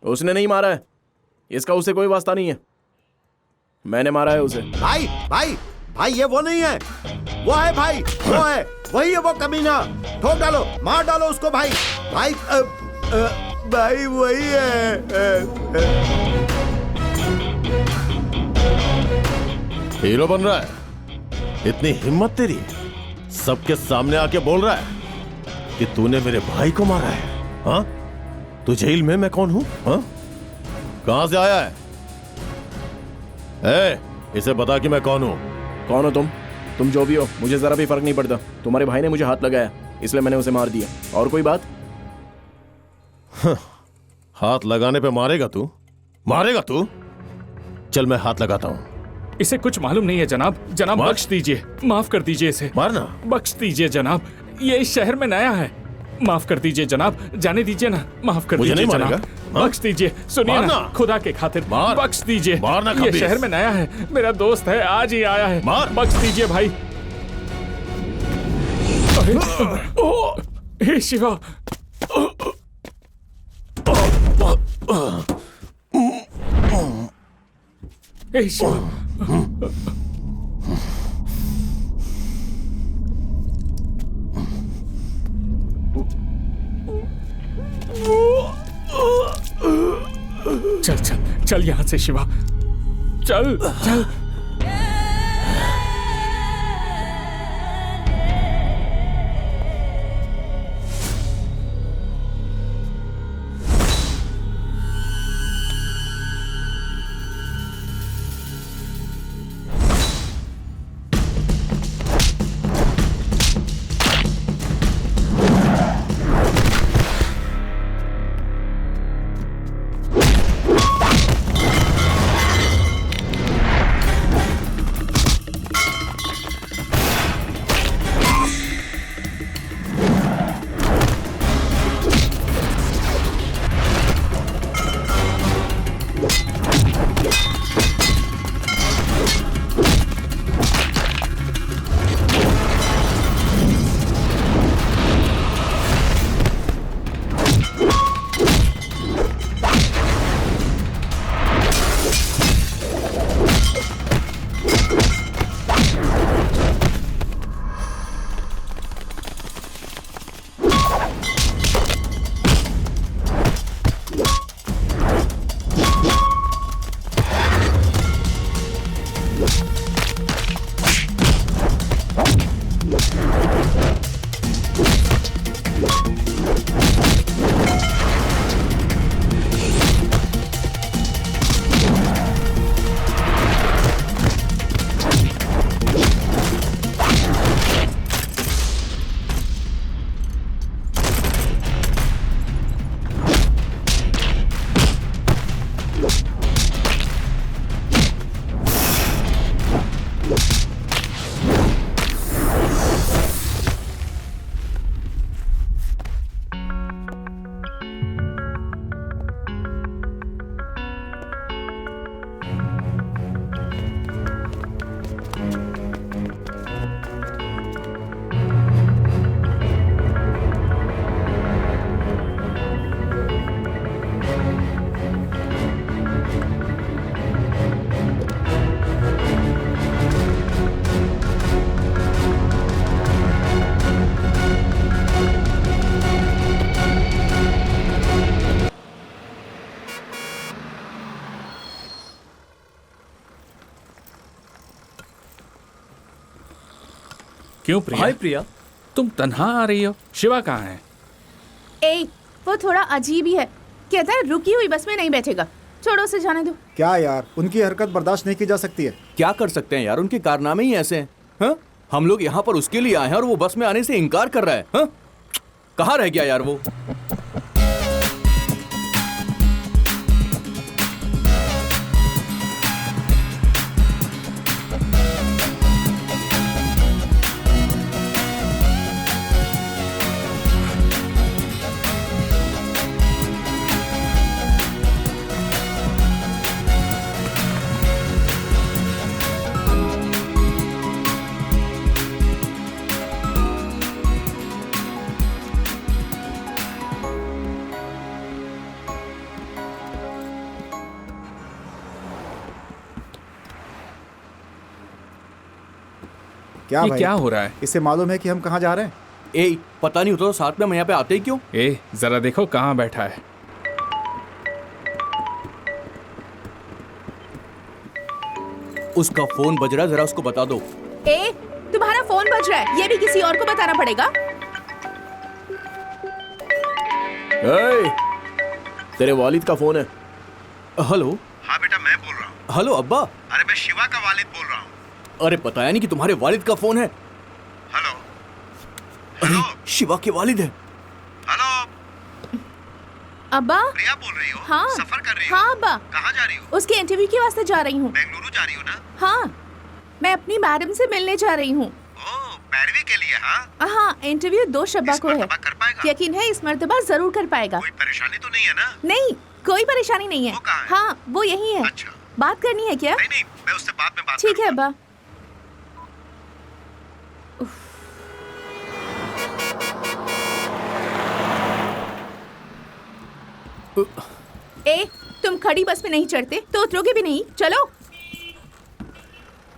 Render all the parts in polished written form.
उसने नहीं मारा है, इसका उससे कोई वास्ता नहीं है। मैंने मारा है उसे। भाई भाई भाई, ये वो नहीं है, वो है भाई, वो है, वही है वो कमीना। ठोक डालो, मार डालो उसको भाई। भाई भाई वही है। हीरो बन रहा है, इतनी हिम्मत तेरी, सबके सामने आके बोल रहा है कि तूने मेरे भाई को मारा है। हाँ, तू जेल में, मैं कौन हूं? हाँ, कहां से आया है? इसे बता कि मैं कौन हूं। कौन हो तुम जो भी हो, मुझे जरा भी फर्क नहीं पड़ता। तुम्हारे भाई ने मुझे हाथ लगाया, इसलिए मैंने उसे मार दिया। और कोई बात? हाथ लगाने पे मारेगा तू? मारेगा तू? चल मैं हाथ लगाता हूं। इसे कुछ मालूम नहीं है जनाब। जनाब बख्श दीजिए, माफ कर दीजिए इसे। मारना? बख्श दीजिए जनाब, ये इस शहर में नया है। माफ कर दीजिए जनाब, जाने दीजिए ना। माफ कर दीजिए जनाब, बख्श दीजिए। सुनिए ना, खुदा के खातिर बख्श दीजिए। ये शहर में नया है, मेरा दोस्त है, आज ही आया है। बख्श दीजिए भाई। हे शिवा, हे शिवा। चल चल चल यहां से शिवा, चल चल। क्यों प्रिया? हाय प्रिया, तुम तन्हा आ रही हो? शिवा कहाँ है? वो थोड़ा अजीब ही है, कहता है रुकी हुई बस में नहीं बैठेगा। छोड़ो उसे, जाने दो। क्या यार, उनकी हरकत बर्दाश्त नहीं की जा सकती है। क्या कर सकते हैं यार, उनके कारनामे ही ऐसे हैं। हाँ? हम लोग यहाँ पर उसके लिए आए हैं और वो बस में आने से इनकार कर रहा है। हाँ? कहाँ रह गया यार वो? क्या ये भाई? क्या हो रहा है? इससे मालूम है कि हम कहाँ जा रहे हैं? ए, पता नहीं होता तो साथ में हम यहाँ पे आते ही क्यों? ए, जरा देखो कहाँ बैठा है। उसका फोन बज रहा है, जरा उसको बता दो। ए, तुम्हारा फोन बज रहा है, ये भी किसी और को बताना पड़ेगा। ए, तेरे वालिद का फोन है। हेलो। हाँ बेटा, मैं बोल रहा हूँ। हेलो अब्बा। अरे मैं शिवा का वालिद बोल रहा हूँ। अरे बताया नहीं कि तुम्हारे वालिद का फोन है। हेलो। अरे शिवा के वालिद है। हेलो। अब्बा। प्रिया बोल रही हो? हाँ। सफर कर रही हो? हाँ अब्बा। कहाँ जा रही हो? उसके इंटरव्यू के वास्ते जा रही हूँ। बेंगलुरु जा रही हो ना? हाँ, मैं अपनी मैडम से मिलने जा रही हूँ। ओह, 12वीं के लिए? हाँ हाँ, इंटरव्यू 2 शब्बा को है। कर पाएगा? यकीन है इस मरतबा जरूर कर पाएगा। कोई परेशानी तो नहीं है ना? नहीं, कोई परेशानी नहीं है। वो कहाँ है? हाँ, वो यही है। अच्छा। बात करनी है क्या? नहीं, मैं उससे बाद में बात ठीक है अब्बा। ए, तुम खड़ी बस में नहीं चढ़ते तो उतरोगे भी नहीं। चलो।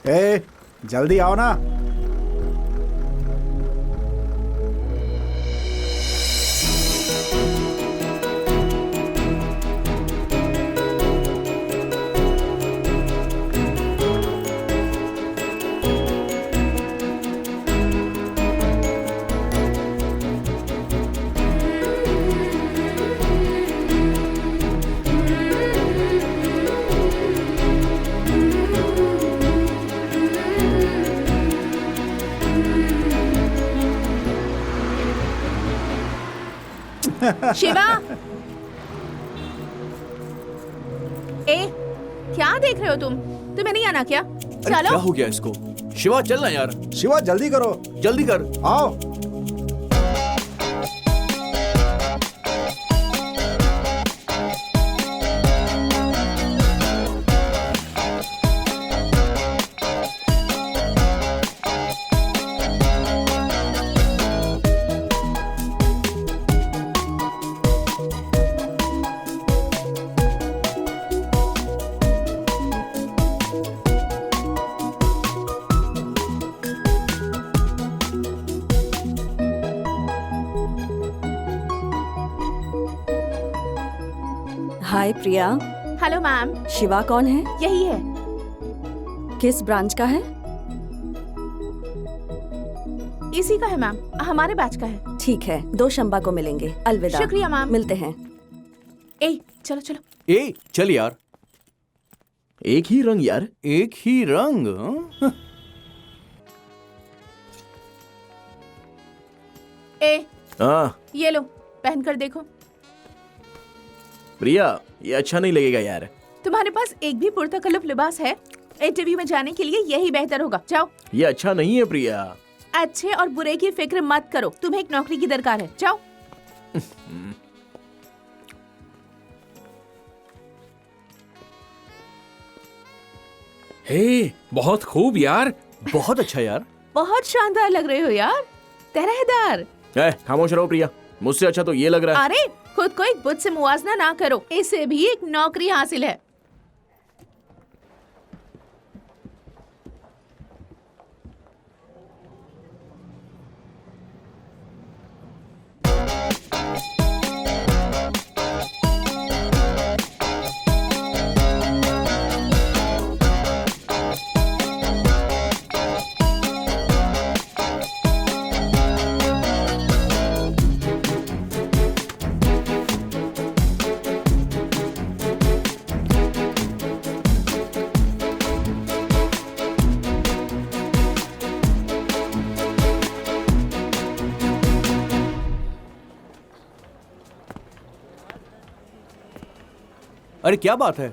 ए, जल्दी आओ ना। शिवा। ए, क्या देख रहे हो तुम? तुम्हें नहीं आना क्या? अरे चलो। क्या हो गया इसको? शिवा चलना यार। शिवा जल्दी करो। जल्दी कर। आओ। Hi Priya. Hello ma'am. Shiva कौन है? यही है। किस ब्रांच का है? इसी का है मैम, हमारे बैच का है। ठीक है, 2 शंबा को मिलेंगे। अलविदा। शुक्रिया मैम। मिलते हैं। ए, चलो चलो। ए, चल यार। एक ही रंग यार। एक ही रंग? हाँ? ए, हाँ ये लो, पहन कर देखो। प्रिया, ये अच्छा नहीं लगेगा यार। तुम्हारे पास एक भी पुरतकल्लुफ लिबास है? इंटरव्यू में जाने के लिए यही बेहतर होगा। जाओ। ये अच्छा नहीं है प्रिया। अच्छे और बुरे की फिक्र मत करो, तुम्हें एक नौकरी की दरकार है। जाओ। हे, बहुत खूब यार। बहुत अच्छा यार। बहुत शानदार लग रहे हो यार, तरहदार। खामोश रहो प्रिया, मुझसे अच्छा तो ये लग रहा है। अरे, खुद को एक बुत से मुवाजना ना करो, इसे भी एक नौकरी हासिल है। अरे क्या बात है?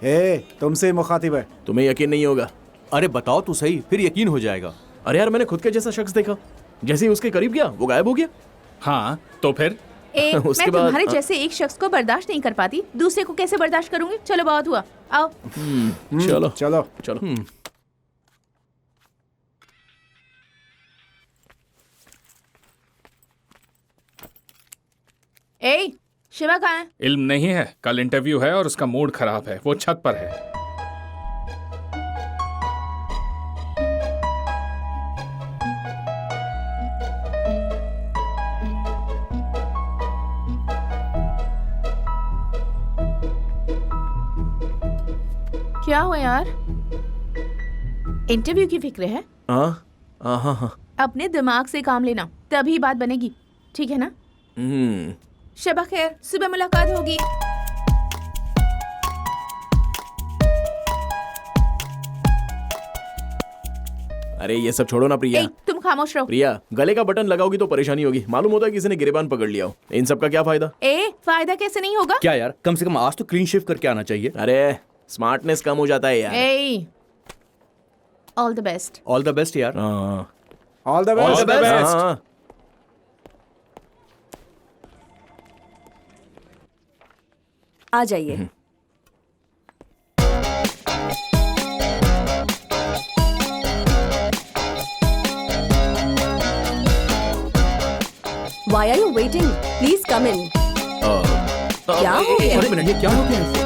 ए, तुमसे मुखातिब है। तुम्हें यकीन नहीं होगा। अरे बताओ तो सही, फिर यकीन हो जाएगा। अरे यार, मैंने खुद के जैसा शख्स देखा। जैसे ही उसके करीब गया वो गायब हो गया। हाँ तो फिर? मैं उसके बाद तुम्हारे जैसे एक शख्स को बर्दाश्त नहीं कर पाती, दूसरे को कैसे बर्दाश्त करूंगी? चलो, बहुत हुआ, आओ। चलो चलो चलो। ए, शिवा कहाँ है? इल्म नहीं है, कल इंटरव्यू है और उसका मूड खराब है, वो छत पर है। क्या हुआ यार? इंटरव्यू की फिक्र है? हाँ हाँ हाँ हाँ। अपने दिमाग से काम लेना, तभी बात बनेगी, ठीक है ना? शबा खैर, सुबह मुलाकात होगी। अरे ये सब छोड़ो ना प्रिया। तुम खामोश रहो। प्रिया, गले का बटन लगाओगी तो परेशानी होगी। मालूम होता है किसी ने गिरेबान पकड़ लिया हो। इन सब का क्या फायदा? फायदा कैसे नहीं होगा? क्या यार, कम से कम आज तो क्लीन शेव करके आना चाहिए। अरे स्मार्टनेस कम हो जाता है यार। All the best. All the best यार। All the best. आ जाइए। Why are you waiting? Please come in. क्या हो गया? अरे मिनट, ये क्या हो गया इसे?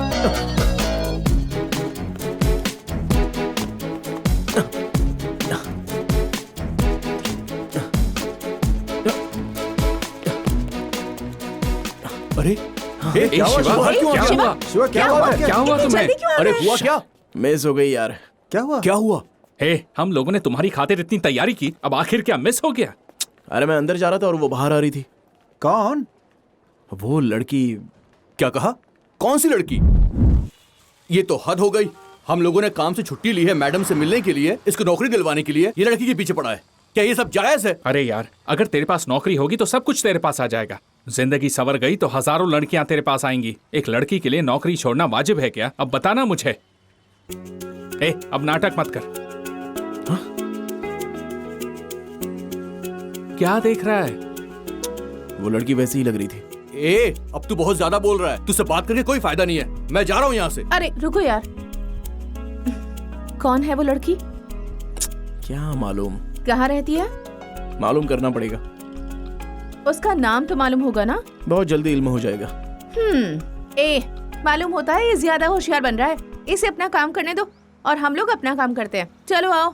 अरे क्या हुआ? शिवा क्या हुआ? क्या हुआ तुम्हें? अरे हुआ क्या? मिस हो गई यार। क्या हुआ? क्या हुआ? हम लोगों ने तुम्हारी खातिर इतनी तैयारी की, अब आखिर क्या मिस हो गया? अरे मैं अंदर जा रहा था और वो बाहर आ रही थी। कौन? वो लड़की। क्या कहा? कौन सी लड़की? ये तो हद हो गई। हम लोगों ने काम से छुट्टी ली है मैडम से मिलने के लिए, इसको नौकरी दिलवाने के लिए, ये लड़की के पीछे पड़ा है। क्या ये सब जायज है? अरे यार, अगर तेरे पास नौकरी होगी तो सब कुछ तेरे पास आ जाएगा। जिंदगी संवर गई तो हजारों लड़कियां तेरे पास आएंगी। एक लड़की के लिए नौकरी छोड़ना वाजिब है क्या? अब बताना मुझे। अब नाटक मत कर। हाँ? क्या देख रहा है? वो लड़की वैसी ही लग रही थी। अब तू बहुत ज्यादा बोल रहा है। तुझसे बात करके कोई फायदा नहीं है। मैं जा रहा हूँ यहाँ से। अरे रुको यार, कौन है वो लड़की? क्या मालूम। कहाँ रहती है? मालूम करना पड़ेगा। उसका नाम तो मालूम होगा ना? बहुत जल्दी इल्म हो जाएगा। मालूम होता है ये ज्यादा होशियार बन रहा है। इसे अपना काम करने दो और हम लोग अपना काम करते हैं। चलो आओ।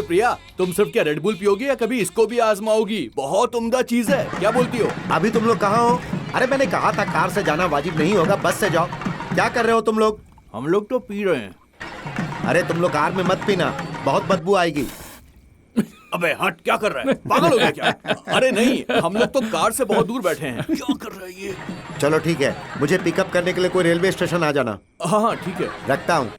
प्रिया, तुम सिर्फ क्या रेड बुल पियोगी या कभी इसको भी आजमाओगी? बहुत उम्दा चीज है। क्या बोलती हो? अभी तुम लोग कहाँ हो? अरे मैंने कहा था कार से जाना वाजिब नहीं होगा, बस से जाओ। क्या कर रहे हो तुम लोग? हम लोग तो पी रहे हैं। अरे तुम लोग कार में मत पीना, बहुत बदबू आएगी। अबे हट, क्या कर रहा है? पागल हो गया क्या? अरे नहीं, हम लोग तो कार से बहुत दूर बैठे हैं। क्या कर रहा है ये? चलो ठीक है, मुझे पिकअप करने के लिए कोई रेलवे स्टेशन आ जाना। हाँ ठीक है, रखता हूँ।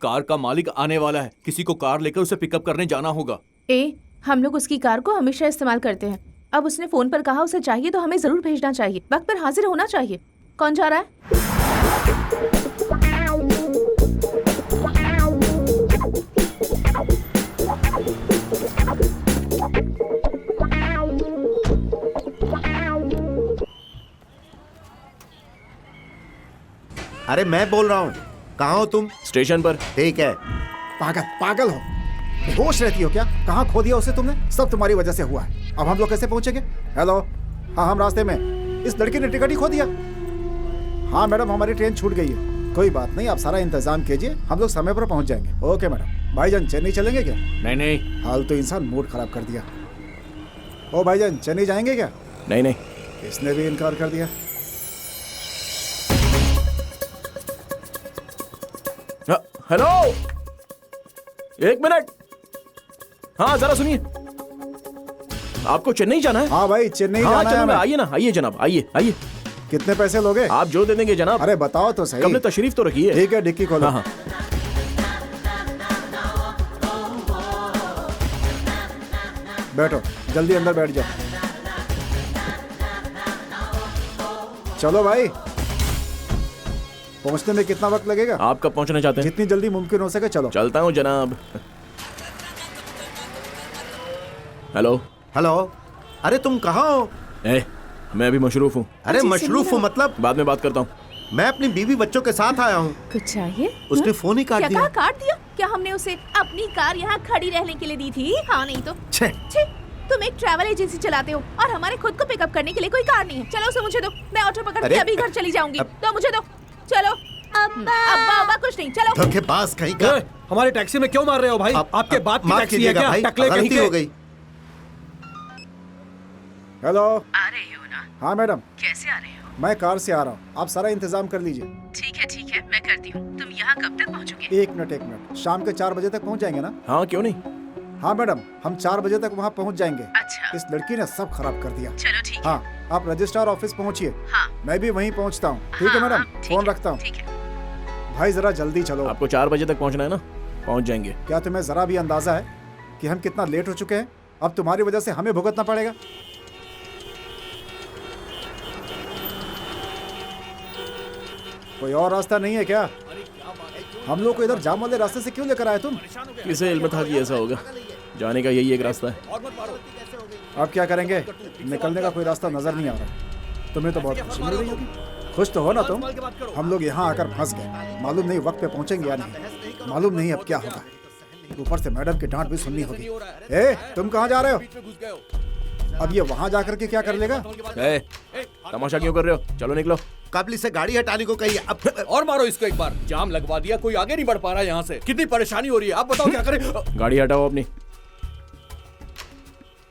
कार का मालिक आने वाला है। किसी को कार लेकर उसे पिकअप करने जाना होगा। हम लोग उसकी कार को हमेशा इस्तेमाल करते हैं। अब उसने फोन पर कहा उसे चाहिए तो हमें जरूर भेजना चाहिए। वक्त पर हाजिर होना चाहिए। कौन जा रहा है? अरे मैं बोल रहा हूँ, कहाँ हो तुम? स्टेशन पर। ठीक है। पागल हो, होश रहती हो क्या? कहाँ खो दिया उसे तुमने? सब तुम्हारी वजह से हुआ है। अब हम लोग कैसे पहुंचेंगे? हेलो, हाँ हम रास्ते में। इस लड़की ने टिकट ही खो दिया। हाँ मैडम, हमारी ट्रेन छूट गई है। कोई बात नहीं, आप सारा इंतजाम कीजिए, हम लोग समय पर पहुंच जाएंगे। Okay madam. भाईजान चेन्नई चलेंगे क्या? नहीं। हाल तो इंसान मूड खराब कर दिया। ओ भाईजान, चेन्नई जाएंगे क्या? नहीं। इसने भी इनकार कर दिया। हेलो, एक मिनट। हाँ जरा सुनिए, आपको चेन्नई जाना है? हाँ भाई, चेन्नई हाँ जाना है। आइए ना, आइए जनाब, आइए। कितने पैसे लोगे? आप जो दे देंगे जनाब। अरे बताओ तो सही। कब तशरीफ तो रखिए। ठीक है, डिक्की खोलो। हाँ। बैठो, जल्दी अंदर बैठ जाओ। चलो भाई, पहुंचने में कितना वक्त लगेगा? आप कब पहुंचना चाहते हैं? जितनी जल्दी मुमकिन हो सके। चलो। चलता हूं जनाब। हेलो। अरे तुम कहाँ हो? मैं अभी मशरूफ हूँ। अरे मशरूफ हूँ मतलब? बाद में बात करता हूँ। मैं अपनी बीवी बच्चों के साथ आया हूँ। कुछ चाहिए? उसने फोन ही काट दिया। क्या काट दिया? क्या हमने उसे अपनी कार यहाँ खड़ी रहने के लिए दी थी? हाँ नहीं तो। छे। तुम एक ट्रैवल एजेंसी चलाते हो और हमारे खुद को पिकअप करने के लिए कोई कार नहीं है। चलो उसे मुझे दो, मैं ऑटो पकड़ के अभी घर चली जाऊंगी। तो मुझे दो। चलो। अब्बा कुछ नहीं, चलो। धोखेबाज कहीं का। हमारी टैक्सी में क्यों मार रहे हो भाई? आपके बाप की माफ टैक्सी है कीजिएगा क्या? भाई, टकले कहीं गलती के। हो गई। हेलो। आ रहे हो ना? हाँ मैडम, कैसे आ रहे हो? मैं कार से आ रहा हूँ, आप सारा इंतजाम कर लीजिए। ठीक है, मैं करती हूँ। तुम यहाँ कब तक पहुँचोगे? एक मिनट, शाम के 4 बजे तक पहुँच जाएंगे ना? हाँ क्यों नहीं। हाँ मैडम, हम 4 बजे तक वहाँ पहुँच जाएंगे। अच्छा। इस लड़की ने सब खराब कर दिया। चलो ठीक है। हाँ, आप रजिस्ट्रार ऑफिस पहुँचिए। हाँ। मैं भी वहीं पहुँचता हूँ। ठीक है मैडम, फोन रखता हूँ। ठीक है। भाई जरा जल्दी चलो। आपको 4 बजे तक पहुंचना है ना, पहुंच जाएंगे। क्या तुम्हें जरा भी अंदाजा है कि हम कितना लेट हो चुके हैं? अब तुम्हारी वजह से हमें भुगतना पड़ेगा। कोई और रास्ता नहीं है क्या? हम लोग को इधर जाम वाले रास्ते से क्यों लेकर आए तुम? किसे इल्म था कि ऐसा होगा। जाने का यही एक रास्ता है। अब क्या करेंगे? निकलने का कोई रास्ता नजर नहीं आ रहा। तुम्हें तो बहुत खुशी मिल रही होगी। खुश तो हो ना तुम? हम लोग यहाँ आकर फंस गए। मालूम नहीं वक्त पे पहुंचेंगे या नहीं। मालूम नहीं अब क्या होगा। ऊपर से मैडम की डांट भी सुननी होगी। ए, तुम कहाँ जा रहे हो? अब ये वहाँ जाकर के क्या कर लेगा? तमाशा क्यों कर रहे हो? चलो निकलो। काबली से गाड़ी हटाने को कही। अब और मारो इसको एक बार। जाम लगवा दिया, कोई आगे नहीं बढ़ पा रहा यहाँ से। कितनी परेशानी हो रही है, आप बताओ क्या करें? गाड़ी हटाओ अपनी,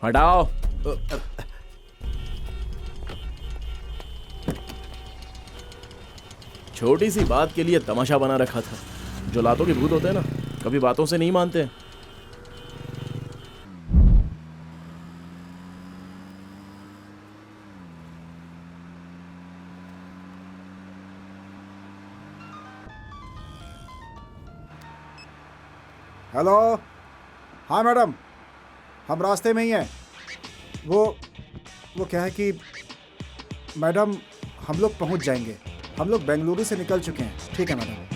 हटाओ। छोटी सी बात के लिए तमाशा बना रखा था। जो लातों के भूत होते हैं ना, कभी बातों से नहीं मानते। हेलो। हाँ मैडम, हम रास्ते में ही हैं। वो क्या है कि मैडम, हम लोग पहुंच जाएंगे। हम लोग बेंगलुरु से निकल चुके हैं। ठीक है मैडम।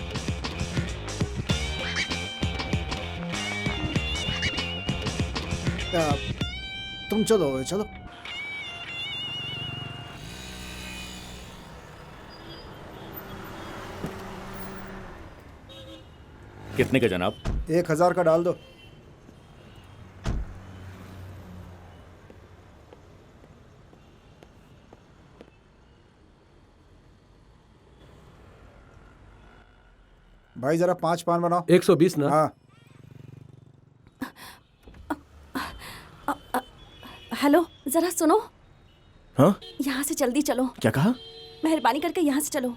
तुम चलो चलो। कितने का जनाब? 1000 का डाल दो। भाई जरा 5 पान बनाओ। 120 ना? हाँ। हेलो, जरा सुनो। हाँ? यहाँ से जल्दी चलो। क्या कहा? मेहरबानी करके यहाँ से चलो।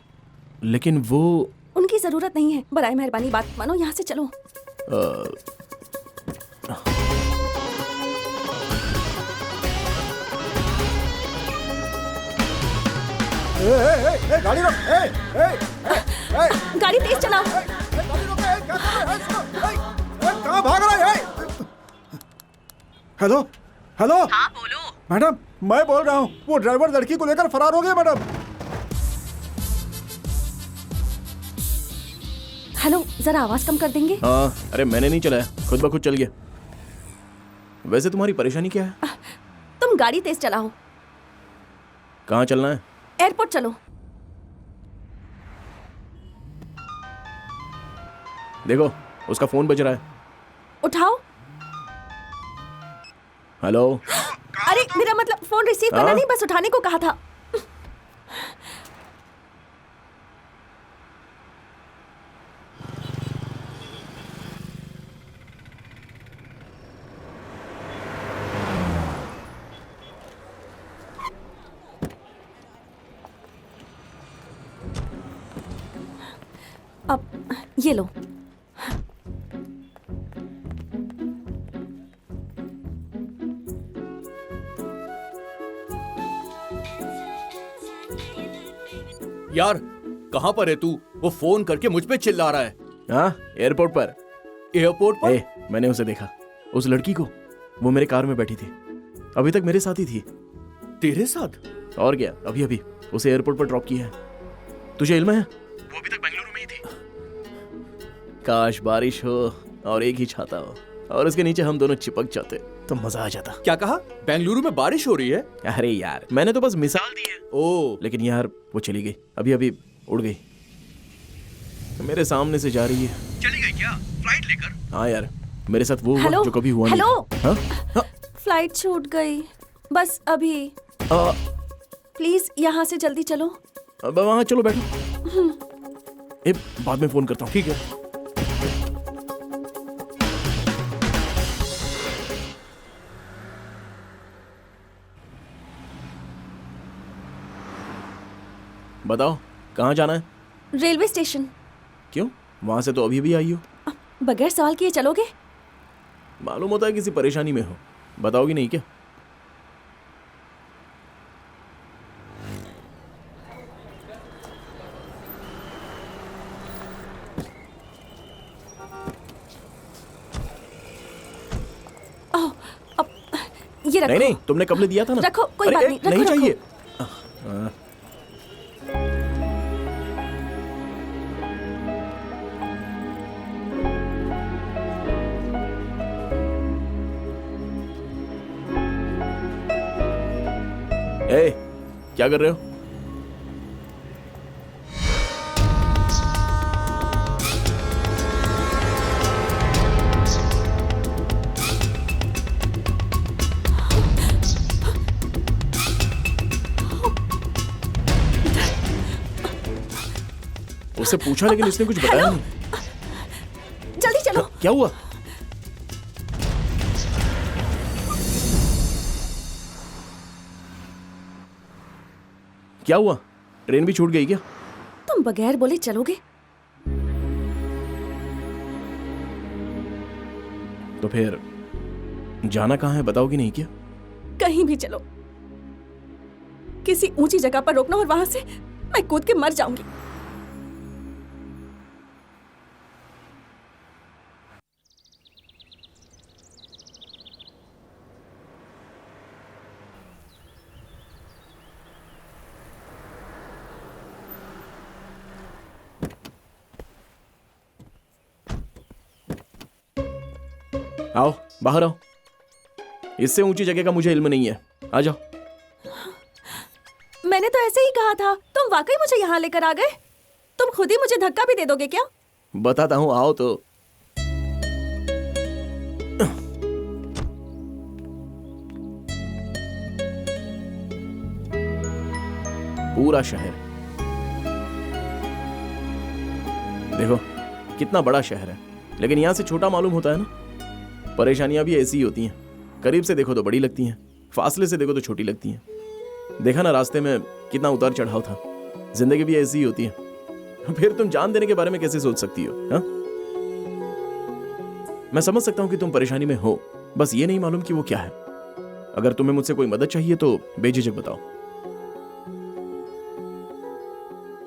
लेकिन वो उनकी जरूरत नहीं है। बराए मेहरबानी बात मानो, यहाँ से चलो। गाड़ी रोक। गाड़ी तेज चलाओ। कहाँ भाग रहा है? Hello hello. हाँ बोलो। मैडम, मैं बोल रहा हूँ, वो ड्राइवर लड़की को लेकर फरार हो गया मैडम। हेलो, जरा आवाज कम कर देंगे? हाँ, अरे मैंने नहीं चलाया, खुद ब खुद चल गया। वैसे तुम्हारी परेशानी क्या है? तुम गाड़ी तेज चलाओ। कहाँ चलना है? एयरपोर्ट चलो। देखो, उसका फोन बज रहा है। उठाओ। हेलो। अरे मेरा मतलब फोन रिसीव करना नहीं, बस उठाने को कहा था। अब ये लो। यार कहाँ पर है तू? वो फोन करके मुझ पे चिल्ला रहा है। हाँ, एयरपोर्ट पर। एयरपोर्ट पर? मैंने उसे देखा, उस लड़की को। वो मेरे कार में बैठी थी, अभी तक मेरे साथ ही थी। तेरे साथ? और क्या, अभी अभी उसे एयरपोर्ट पर ड्रॉप किया है। तुझे इल्म है वो अभी तक बेंगलुरु में ही थी। काश बारिश हो और एक ही छाता हो और उसके नीचे हम दोनों चिपक जाते तो मजा आ जाता। क्या कहा? बेंगलुरु में बारिश हो रही है? अरे यार, मैंने तो बस मिसाल दी है। ओ, लेकिन यार वो चली गई, अभी अभी उड़ गई, मेरे सामने से जा रही है। चली गई क्या? फ्लाइट लेकर? हाँ यार, मेरे साथ वो हुआ हेलो? जो कभी हुआ नहीं। हेलो? हाँ? फ्लाइट छूट गई, बस अभी। प्लीज यहाँ से जल्दी चलो। अब वहाँ चलो, बैठो। बाद में फोन करता हूँ। ठीक है। बताओ कहाँ जाना है? Railway station. क्यों? वहां से तो अभी भी आई हो। बगैर सवाल किए चलोगे? मालूम होता है किसी परेशानी में हो। बताओगी नहीं क्या? ओह, अब ये रखो। नहीं नहीं, तुमने कब दिया था ना। रखो, कोई अरे, बात नहीं, रखो, नहीं रखो। चाहिए। ए, क्या कर रहे हो? उससे पूछा लेकिन इसने कुछ बताया नहीं। जल्दी चलो। क्या हुआ? क्या हुआ? ट्रेन भी छूट गई क्या? तुम बगैर बोले चलोगे? तो फिर जाना कहाँ है, बताओगी नहीं क्या? कहीं भी चलो, किसी ऊंची जगह पर रोकना और वहां से मैं कूद के मर जाऊंगी। आओ, बाहर आओ। इससे ऊंची जगह का मुझे इल्म नहीं है। आ जाओ। मैंने तो ऐसे ही कहा था। तुम वाकई मुझे यहाँ लेकर आ गए? तुम खुद ही मुझे धक्का भी दे दोगे क्या? बताता हूँ, आओ तो। पूरा शहर देखो, कितना बड़ा शहर है, लेकिन यहां से छोटा मालूम होता है ना। परेशानियां भी ऐसी ही होती हैं। करीब से देखो तो बड़ी लगती हैं, फासले से देखो तो छोटी लगती हैं। देखा ना रास्ते में कितना उतार चढ़ाव था। जिंदगी भी ऐसी ही होती है। फिर तुम जान देने के बारे में कैसे सोच सकती हो? हा? मैं समझ सकता हूं कि तुम परेशानी में हो, बस ये नहीं मालूम कि वो क्या है। अगर तुम्हें मुझसे कोई मदद चाहिए तो बेझिझक बताओ।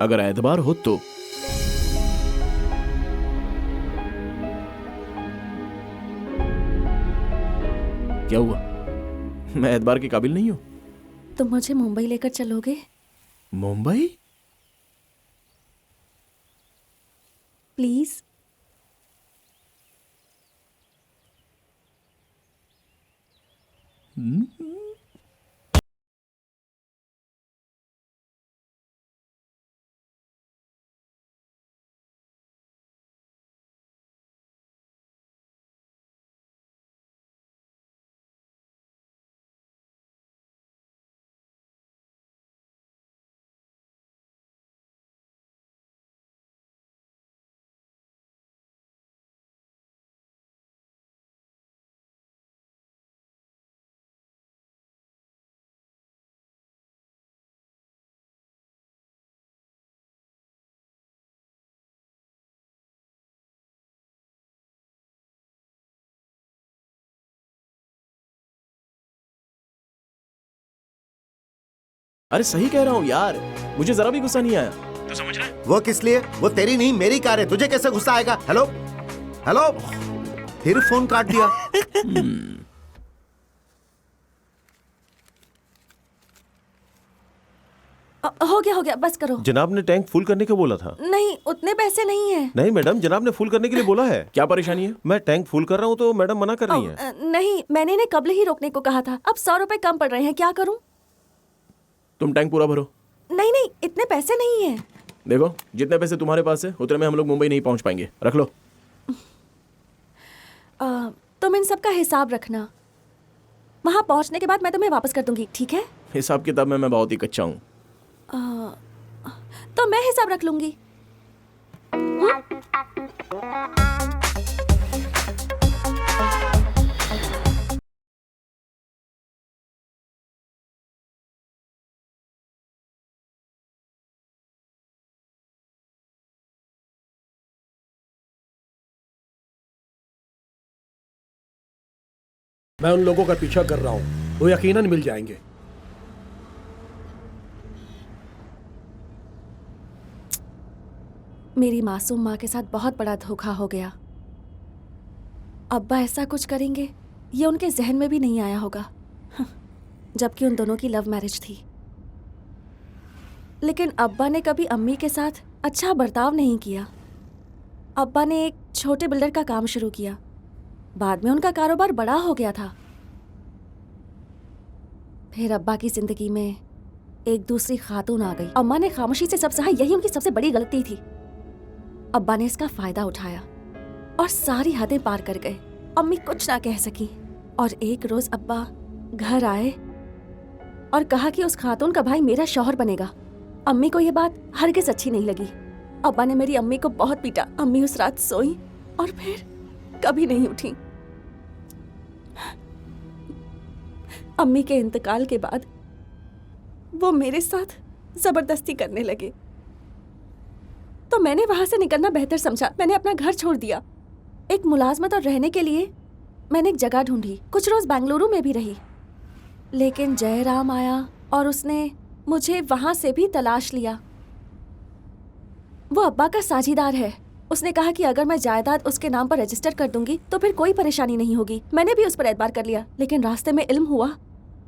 अगर एतबार हो तो। क्या हुआ? मैं एतबार के काबिल नहीं हूं? तुम मुझे मुंबई लेकर चलोगे? मुंबई? प्लीज। अरे सही कह रहा हूं यार, मुझे जरा भी गुस्सा नहीं आया। तू समझ रहा है? वो किस लिए? वो तेरी नहीं मेरी कार है, तुझे कैसे गुस्सा आएगा? हेलो हेलो, फिर फोन काट दिया। हो गया, बस करो। जनाब ने टैंक फुल करने को बोला था। नहीं, उतने पैसे नहीं है। नहीं मैडम, जनाब ने फुल करने के लिए बोला है। क्या परेशानी है? मैं टैंक फुल कर रहा हूँ तो मैडम मना कर रही है। नहीं, मैंने इन्हें कब ही रोकने को कहा था। अब 100 रुपए कम पड़ रहे हैं, क्या करूं? तुम टैंक पूरा भरो। नहीं, इतने पैसे नहीं है। देखो, जितने पैसे तुम्हारे पास है उतने में हम लोग मुंबई नहीं पहुंच पाएंगे। रख लो। तुम इन सब का हिसाब रखना। वहां पहुंचने के बाद मैं तुम्हें वापस कर दूंगी, ठीक है? हिसाब किताब में मैं बहुत ही कच्चा हूँ। तो मैं हिसाब रख लूंगी। मैं उन लोगों का पीछा कर रहा हूँ, वो यकीनन मिल जाएंगे। मेरी मासूम माँ के साथ बहुत बड़ा धोखा हो गया। अब्बा ऐसा कुछ करेंगे ये उनके जहन में भी नहीं आया होगा, जबकि उन दोनों की लव मैरिज थी। लेकिन अब्बा ने कभी अम्मी के साथ अच्छा बर्ताव नहीं किया। अब्बा ने एक छोटे बिल्डर का काम शुरू किया, बाद में उनका कारोबार बड़ा हो गया था। फिर अब्बा की जिंदगी में एक दूसरी खातून आ गई। अम्मा ने खामोशी से सब सहा, यही उनकी सबसे बड़ी गलती थी। अब्बा ने इसका फायदा उठाया और सारी हदें पार कर गए। अम्मी कुछ ना कह सकी और एक रोज अब्बा घर आए और कहा कि उस खातून का भाई मेरा शौहर बनेगा। अम्मी को यह बात हरगिज अच्छी नहीं लगी। अब्बा ने मेरी अम्मी को बहुत पीटा। अम्मी उस रात सोई और फिर कभी नहीं उठी। अम्मी के इंतकाल के बाद वो मेरे साथ जबरदस्ती करने लगे, तो मैंने वहां से निकलना बेहतर समझा। मैंने अपना घर छोड़ दिया। एक मुलाजमत और रहने के लिए मैंने एक जगह ढूंढी। कुछ रोज बेंगलुरु में भी रही, लेकिन जयराम आया और उसने मुझे वहां से भी तलाश लिया। वो अब्बा का साझीदार है। उसने कहा कि अगर मैं जायदाद उसके नाम पर रजिस्टर कर दूंगी तो फिर कोई परेशानी नहीं होगी। मैंने भी उस पर एतबार कर लिया, लेकिन रास्ते में इल्म हुआ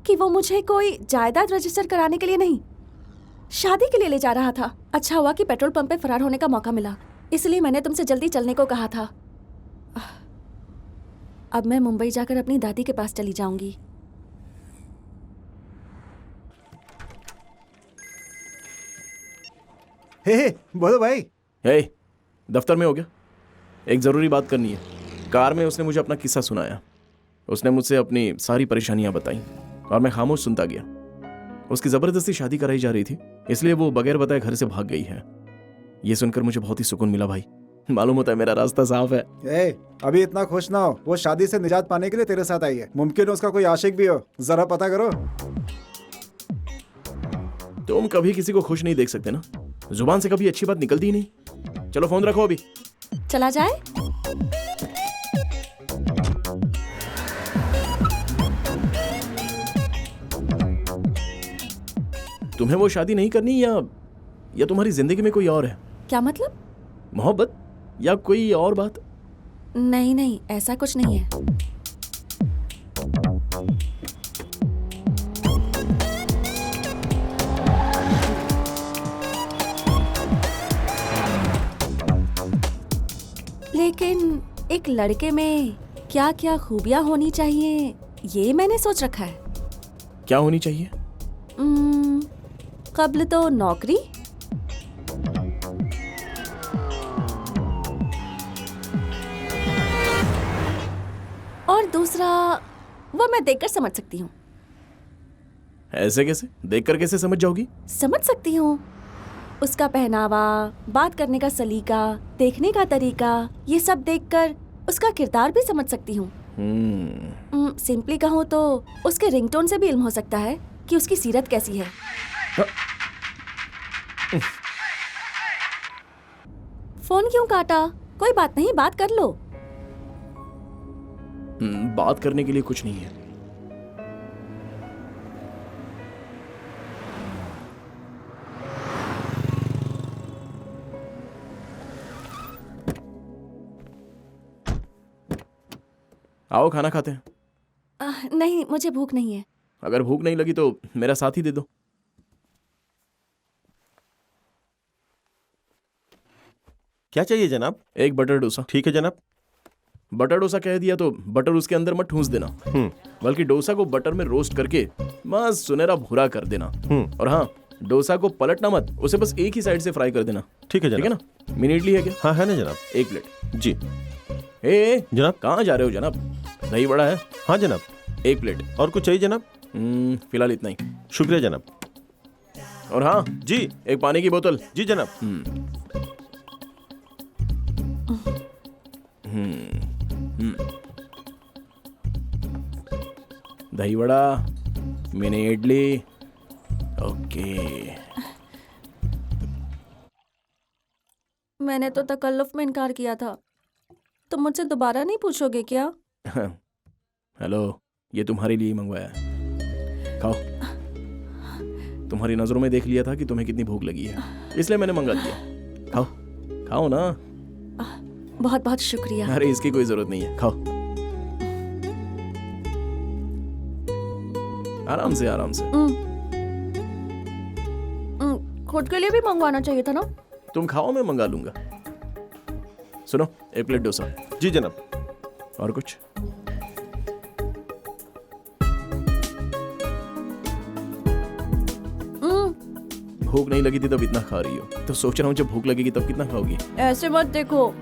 कि वो मुझे कोई जायदाद रजिस्टर कराने के लिए नहीं, शादी के लिए ले जा रहा था। अच्छा हुआ कि पेट्रोल पंप पे फरार होने का मौका मिला, इसलिए मैंने तुमसे जल्दी चलने को कहा था। अब मैं मुंबई जाकर अपनी दादी के पास चली जाऊंगी। हे बोलो भाई। हे, दफ्तर में हो गया? एक ज़रूरी बात करनी है। कार में उसने मुझे अपना किस्सा सुनाया। उसने मुझसे अपनी सारी परेशानियां बताई और मैं खामोश सुनता गया। उसकी ज़बरदस्ती शादी कराई जा रही थी, इसलिए वो बगैर बताए घर से भाग गई है। ये सुनकर मुझे बहुत ही सुकून मिला भाई। मालूम होता है मेरा रास्ता साफ है। अभी इतना खुश ना हो, वो शादी से निजात पाने के लिए तेरे साथ आई है। मुमकिन है उसका कोई आशिक भी हो, जरा पता करो। तुम कभी किसी को खुश नहीं देख सकते ना, जुबान से कभी अच्छी बात निकलती ही नहीं। चलो फोन रखो अभी। चला जाए? तुम्हें वो शादी नहीं करनी या तुम्हारी जिंदगी में कोई और है? क्या मतलब? मोहब्बत या कोई और बात? नहीं नहीं, ऐसा कुछ नहीं है। लेकिन एक लड़के में क्या क्या खूबियां होनी चाहिए ये मैंने सोच रखा है। क्या होनी चाहिए? कब्ल तो नौकरी, और दूसरा वो मैं देखकर समझ सकती हूँ। ऐसे कैसे? देखकर कैसे समझ जाओगी? समझ सकती हूँ। उसका पहनावा, बात करने का सलीका, देखने का तरीका, ये सब देखकर उसका किरदार भी समझ सकती हूँ। सिंपली कहूँ तो उसके रिंगटोन से भी इल्म हो सकता है कि उसकी सीरत कैसी है। फोन क्यों काटा? कोई बात नहीं, बात कर लो। बात करने के लिए कुछ नहीं है। आओ खाना खाते हैं। नहीं, मुझे भूख नहीं है। अगर भूख नहीं लगी तो मेरा साथ ही दे दो। क्या चाहिए जनाब? एक बटर डोसा। ठीक है जनाब। बटर डोसा कह दिया तो बटर उसके अंदर मत ठूंस देना, बल्कि डोसा को बटर में रोस्ट करके मस्त सुनहरा भूरा कर देना। और हाँ, डोसा को पलटना मत, उसे बस एक ही साइड से फ्राई कर देना। ठीक है जनाब। ठीक है ना? मिनी इडली है क्या? हाँ है ना जनाब। 1 प्लेट। जी। जनाब कहाँ जा रहे हो जनाब? दही बड़ा है? हाँ जनाब। 1 प्लेट। और कुछ चाहिए जनाब? फिलहाल इतना ही। शुक्रिया जनाब। और हाँ जी, एक पानी की बोतल। जी जनाब। दही बड़ा, मिनी इडली। ओके। मैंने तो तकल्लुफ में इनकार किया था, तुम मुझसे दोबारा नहीं पूछोगे क्या? हेलो, ये तुम्हारे लिए ही मंगवाया है, खाओ। तुम्हारी नजरों में देख लिया था कि तुम्हें कितनी भूख लगी है, इसलिए मैंने मंगा दिया। खाओ खाओ ना। बहुत बहुत शुक्रिया। अरे इसकी कोई जरूरत नहीं है, खाओ आराम से आराम से। खुद के लिए भी मंगवाना चाहिए था ना। तुम खाओ, मैं मंगा लूंगा। सुनो, एक प्लेट डोसा। जी जनाब। और कुछ? भूख नहीं लगी थी तब इतना खा रही हो, तो सोच रहा हूँ जब भूख लगेगी तब कितना खाओगी। ऐसे मत देखो,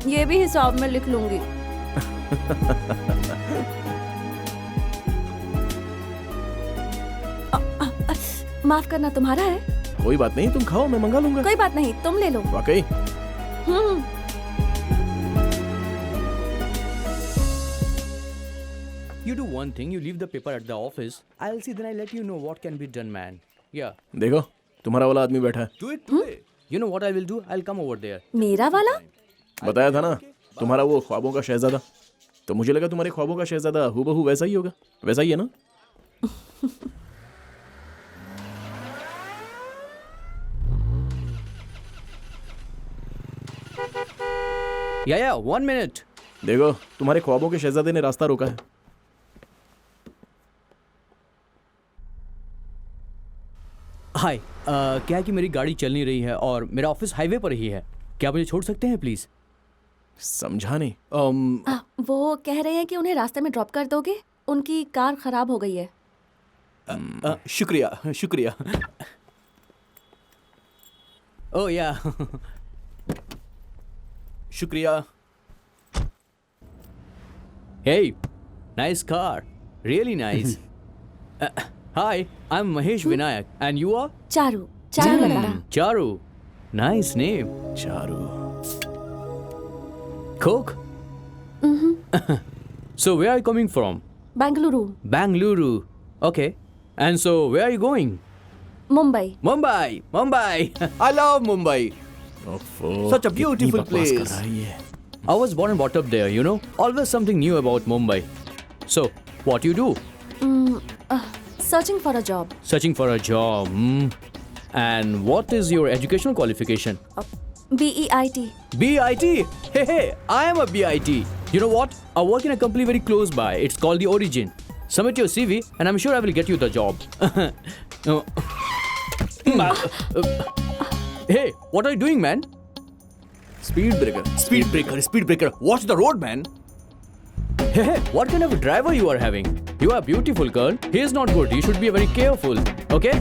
ये भी हिसाब में लिख लूंगी। माफ करना तुम्हारा है। कोई बात नहीं, तुम खाओ, मैं मंगा लूंगा। कोई बात नहीं, तुम ले लो। वाकई? You do one thing, you leave the paper at the office. I'll see, then I'll let you know what can be done, man. Yeah. देखो, तुम्हारा वाला आदमी बैठा है। Do it today. You know what I will do? I'll come over there. मेरा वाला? बताया था ना, तुम्हारा वो ख्वाबों का शहजादा। तो मुझे लगा तुम्हारे ख्वाबों का शहजादा हूबहू वैसा ही होगा। वैसा ही है ना? Yeah, 1 minute. देखो, तुम्हारे ख्वाबों के शहजादे ने रास्ता रोका है। हाय, क्या है कि मेरी गाड़ी चल नहीं रही है और मेरा ऑफिस हाईवे पर ही है। क्या मुझे छोड़ सकते हैं प्लीज? समझा नहीं। वो कह रहे हैं कि उन्हें रास्ते में ड्रॉप कर दोगे, उनकी कार खराब हो गई है। शुक्रिया शुक्रिया। ओह या शुक्रिया। Hey, nice car. Really nice. Hi, I'm Mahesh Vinayak. And you are? Charu. Charu Lalla. Charu. Nice name. Charu. Coke? So where are you coming from? Bengaluru. Bangalore. Okay. And so where are you going? Mumbai. Mumbai. Mumbai. I love Mumbai. Such a beautiful place. I was born and brought up there, you know. Always something new about Mumbai. So, what do you do? Searching for a job. Searching for a job. And what is your educational qualification? BEIT. BIT? Hey, I am a BIT. You know what? I work in a company very close by. It's called The Origin. Submit your CV and I'm sure I will get you the job. Hey, what are you doing, man? Speed breaker. Speed breaker, speed breaker. Watch the road, man. Hey, what kind of a driver you are having? You are a beautiful girl. He is not good. You should be very careful. Okay?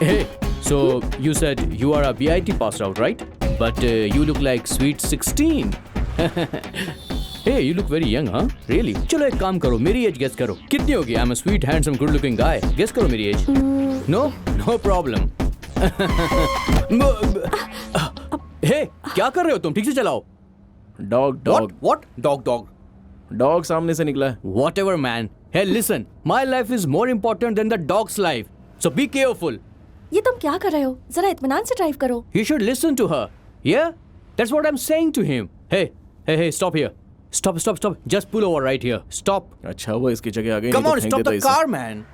Hey, so you said you are a BIT passed out, right? But you look like sweet 16. Hey, you look very young, huh? Really? चलो एक काम करो, मेरी as guess करो। कितनी होगी? I'm a sweet, handsome, good-looking guy. Guess करो मेरी as. No? No problem. Hey, क्या कर रहे हो तुम? ठीक से चलाओ। Dog, dog. What? Dog, dog. Dog सामने से निकला है। Whatever, man. Hey, listen. My life is more important than the dog's life. So be careful. ये तुम क्या कर रहे हो? जरा इत्मीनान से ड्राइव करो। You should listen to her. Yeah? That's what I'm saying to him. Hey, stop here. Stop. Just pull over right here. Stop. अच्छा वो इसकी जगह आ गई। Come on, stop the car, man.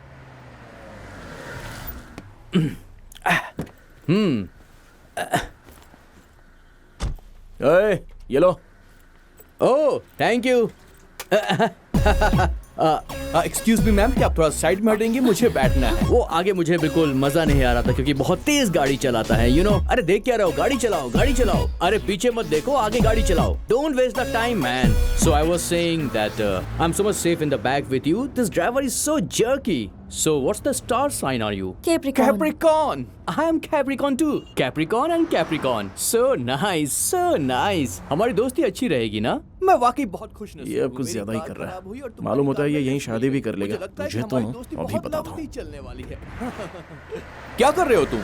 Hey, ये लो। Oh, thank you. Excuse me ma'am, क्या आप थोड़ा side में हटेंगे? मुझे बैठना है। वो आगे मुझे बिल्कुल मजा नहीं आ रहा था क्योंकि बहुत तेज गाड़ी चलाता है, you know. अरे देख क्या रहे हो? गाड़ी चलाओ। अरे पीछे मत देखो, आगे गाड़ी चलाओ। Don't waste the time, man. So I was saying that I'm so much safe in the back with you. This driver is so jerky. So what's the star sign are you? Capricorn. Capricorn. I am Capricorn too. Capricorn and Capricorn. So nice. हमारी दोस्ती अच्छी रहेगी ना? मैं वाकई बहुत खुश नसीब हूँ। ये अब कुछ ज्यादा ही कर रहा है। मालूम होता है ये यहीं शादी भी कर लेगा। मुझे तो अभी बताता हूँ। चलने वाली है। क्या कर रहे हो तुम?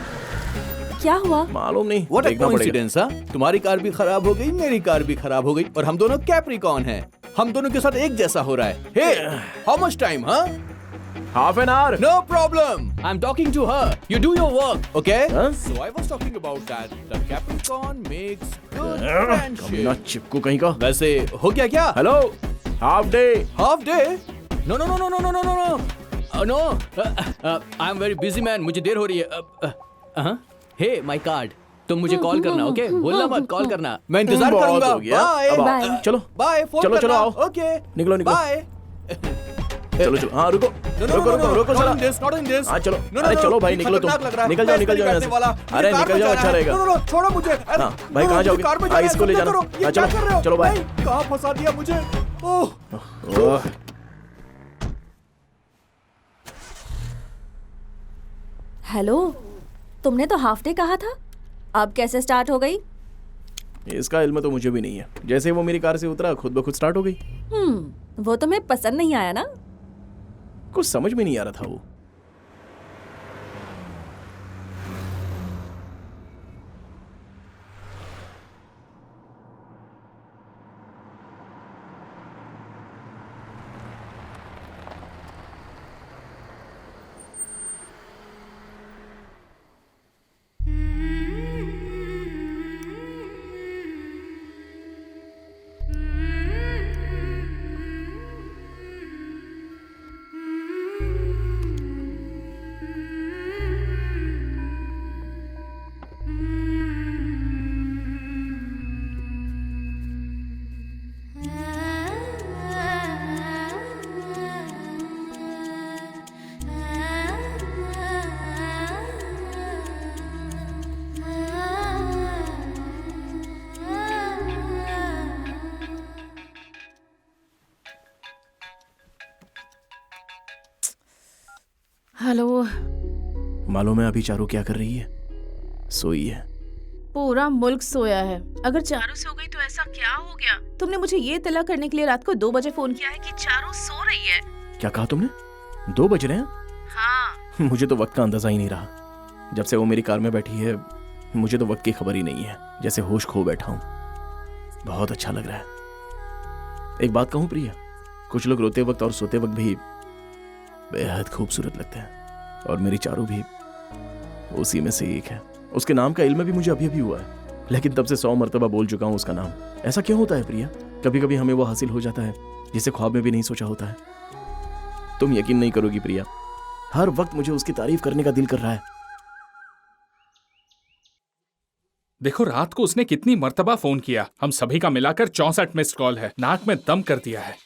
क्या हुआ? मालूम नहीं। What a देखना पड़ेगा। coincidence, हाँ? तुम्हारी कार भी खराब हो गई, मेरी कार भी खराब हो गई और हम दोनों कैप्रिकॉर्न हैं। हम दोनों के साथ एक जैसा हो रहा है। Hey, how much time, huh? Half an hour. No problem. I'm talking to her. You do your work, okay? Huh? So I was talking about that. The Capricorn makes good कमीना friendship. चिपकू कहीं का। वैसे हो गया क्या? Hello, half day. Half day? No no no no no no no no no, I am very busy man, मुझे देर हो रही है। हे माय कार्ड, तुम मुझे कॉल करना, ओके? भूलना मत, कॉल करना, मैं इंतजार बहुत करूंगा। हो गया। बाय अब आओ। बाय। चलो बाय, फोन चलो, करना। चलो, आओ। ओके, निकलो, निकलो। बाय। चलो चलो, हाँ रुको रुको जरा। हाँ चलो, अरे चलो भाई, निकलो तुम, निकल जाओ यहाँ से। अरे निकल जाओ, अच्छा रहेगा। छोड़ो मुझे। हाँ भाई, कहाँ जाओगे? हाँ, इसको ले जाना। हाँ चलो चलो भाई। कहाँ फंसा दिया मुझे? ओह, ओह, हेलो, तुमने तो हाफ डे कहा था, अब कैसे स्टार्ट हो गई? इसका इल्म तो मुझे भी नहीं है। जैसे वो मेरी कार से उतरा, खुद ब खुद स्टार्ट हो गई। वो तुम्हें पसंद नहीं आया ना? कुछ समझ में नहीं आ रहा था वो। हेलो। मालूम है अभी चारू क्या कर रही है? सोई है। पूरा मुल्क सोया है। अगर चारू सो गई तो ऐसा क्या हो गया? तुमने मुझे ये तला करने के लिए रात को 2 बजे फोन किया है कि चारू सो रही है। क्या कहा तुमने? 2 बज रहे हैं? हाँ। मुझे तो वक्त का अंदाजा ही नहीं रहा। जब से वो मेरी कार में बैठी है, मुझे तो वक्त की खबर ही नहीं है। जैसे होश खो बैठा हूँ। बहुत अच्छा लग रहा है। एक बात कहूँ प्रिया, कुछ लोग रोते वक्त और सोते वक्त भी बेहद खूबसूरत लगते हैं, और मेरी चारू भी उसी में से एक है। उसके नाम का इल्म भी मुझे अभी अभी हुआ है, लेकिन तब से 100 मरतबा बोल चुका हूँ उसका नाम। ऐसा क्यों होता है प्रिया? कभी कभी हमें वो हासिल हो जाता है जिसे ख्वाब में भी नहीं सोचा होता है। तुम यकीन नहीं करोगी प्रिया, हर वक्त मुझे उसकी तारीफ करने का दिल कर रहा है। देखो रात को उसने कितनी मर्तबा फोन किया। हम सभी का मिलाकर 64 मिस्ड कॉल है। नाक में दम कर दिया है।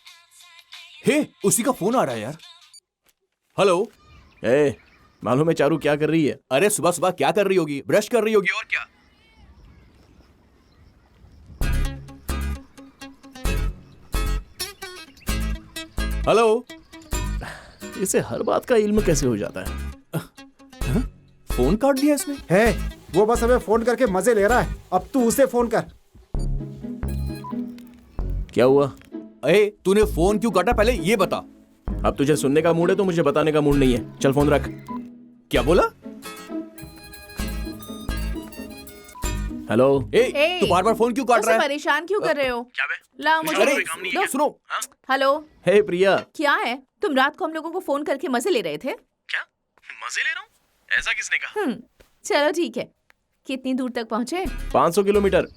हे, उसी का फोन आ रहा है यार। हेलो। ए, मालूम है चारू क्या कर रही है? अरे सुबह सुबह क्या कर रही होगी? ब्रश कर रही होगी और क्या। हेलो। इसे हर बात का इल्म कैसे हो जाता है? फोन काट दिया इसने। है, वो बस हमें फोन करके मजे ले रहा है। अब तू उसे फोन कर। क्या हुआ? अरे तूने फोन क्यों काटा, पहले ये बता। अब तुझे सुनने का मूड है तो मुझे बताने का मूड नहीं है। चल फोन रख। क्या बोला? हेलो। तू बार बार फोन क्यों काट रहा है? परेशान क्यों कर रहे हो? क्या बे? लाओ मुझे। अरे सुनो। हेलो। हे प्रिया। क्या है? तुम रात को हम लोगों को फोन करके मजे ले रहे थे? क्या मजे ले रहा हूँ? ऐसा किसने कहा? चलो ठीक है। कितनी दूर तक पहुँचे? 500 किलोमीटर।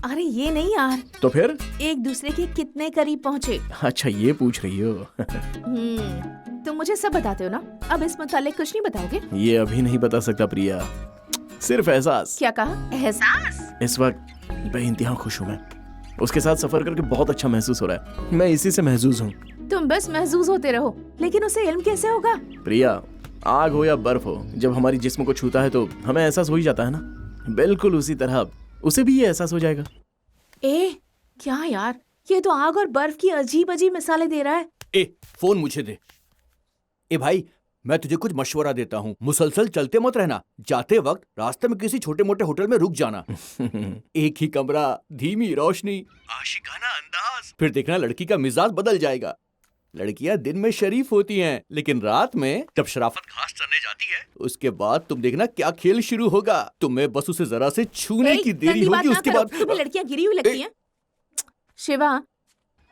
अरे ये नहीं यार। तो फिर? एक दूसरे के कितने करीब पहुँचे? अच्छा ये पूछ रही हो? तुम मुझे सब बताते हो ना, अब इस मुतालिक कुछ नहीं बताओगे? ये अभी नहीं बता सकता प्रिया, सिर्फ एहसास। क्या कहा? एहसास? इस वक्त बेइंतहा खुश हूँ मैं। उसके साथ सफर करके बहुत अच्छा महसूस हो रहा है। मैं इसी से महसूस हूँ। तुम बस महसूस होते रहो, लेकिन उसे इल्म कैसे होगा? प्रिया, आग हो या बर्फ हो, जब हमारी जिस्म को छूता है तो हमें एहसास हो ही जाता है ना। बिल्कुल उसी तरह उसे भी ये एहसास हो जाएगा। क्या यार, ये तो आग और बर्फ की अजीब अजीब मिसालें दे रहा है। फोन मुझे दे। भाई, मैं तुझे कुछ मशवरा देता हूँ, मुसलसल चलते मत रहना। जाते वक्त रास्ते में किसी छोटे मोटे होटल में रुक जाना। एक ही कमरा, धीमी रोशनी, आशिकाना अंदाज, फिर देखना लड़की का मिजाज बदल जाएगा। लड़कियां दिन में शरीफ होती हैं, लेकिन रात में जब शराफत घास चरने जाती है, उसके बाद तुम देखना क्या खेल शुरू होगा। तुम्हें बस उसे जरा से छूने की देरी होगी, उसके बाद तुम्हें लड़कियां गिरी हुई लगती हैं। शिवा।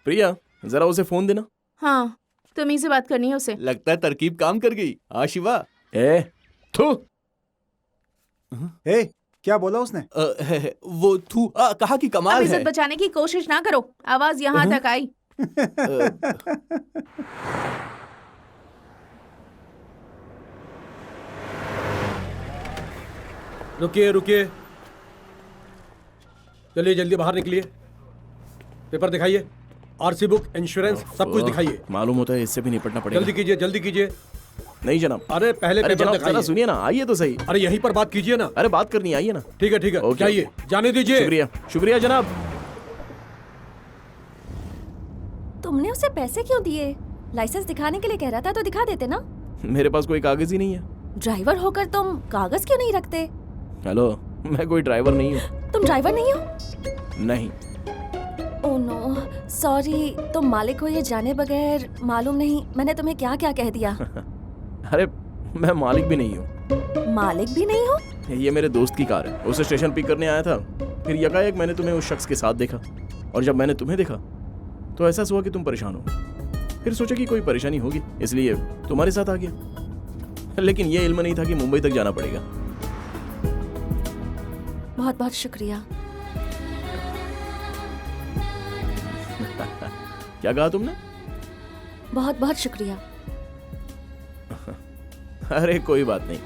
प्रिया, जरा उसे फोन देना। हाँ, तुम्हीं से बात करनी है उसे। लगता है तरकीब काम कर गई। हाँ शिवा। थू। क्या बोला उसने? वो थू कहा कि कमाल है। इज्जत बचाने की कोशिश ना करो। आवाज यहाँ तक आई। रुकिए रुकिए, चलिए जल्दी बाहर निकलिए। पेपर दिखाइए, आरसी बुक, इंश्योरेंस, सब कुछ दिखाइए। मालूम होता है इससे भी निपटना पड़ेगा। जल्दी कीजिए, जल्दी कीजिए। नहीं जनाब। अरे पहले पेपर जनाब दिखाइए। सुनिए ना, आइए तो सही। अरे यहीं पर बात कीजिए ना। अरे बात करनी, आइए ना। ठीक है जाइए, जाने दीजिए। शुक्रिया शुक्रिया जनाब। तुमने उसे पैसे क्यों दिए? लाइसेंस दिखाने के लिए कह रहा था तो दिखा देते ना। मेरे पास कोई कागज ही नहीं है। ड्राइवर होकर तुम कागज क्यों नहीं रखते? हेलो, मैं कोई ड्राइवर नहीं हूँ। तुम ड्राइवर नहीं हो? नहीं। Oh no, sorry. तुम मालिक हो ये जाने बगैर मालूम नहीं मैंने तुम्हें क्या क्या कह दिया। अरे मैं मालिक भी नहीं हूँ। मालिक भी नहीं हो? ये मेरे दोस्त की कार है, उसे स्टेशन पिक करने आया था। फिर यकायक मैंने तुम्हें उस शख्स के साथ देखा, और जब मैंने तुम्हें देखा तो एहसास हुआ कि तुम परेशान हो। फिर सोचा कि कोई परेशानी होगी, इसलिए तुम्हारे साथ आ गया। लेकिन ये इल्म नहीं था कि मुंबई तक जाना पड़ेगा। बहुत बहुत शुक्रिया। क्या कहा तुमने? बहुत बहुत शुक्रिया। अरे कोई बात नहीं।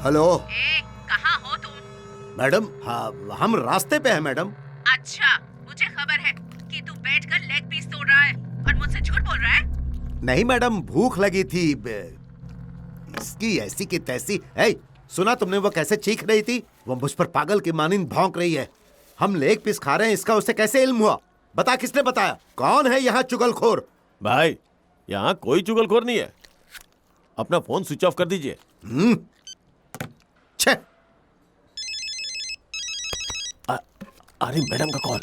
हेलो कहाँ हो तुम? मैडम, हाँ हम रास्ते पे हैं मैडम। अच्छा, मुझे खबर है कि तू बैठकर लेग पीस तोड़ रहा है और मुझसे झूठ बोल रहा है। नहीं मैडम, भूख लगी थी। इसकी ऐसी की तैसी। सुना तुमने वो कैसे चीख रही थी? वो मुझ पर पागल की मानिंद भौंक रही है। हम लेग पीस खा रहे हैं, इसका उसे कैसे इल्म हुआ? बता, किसने बताया? कौन है यहाँ चुगलखोर? भाई, यहाँ कोई चुगलखोर नहीं है। अपना फोन स्विच ऑफ कर दीजिए। छे। अरे मैडम का कॉल।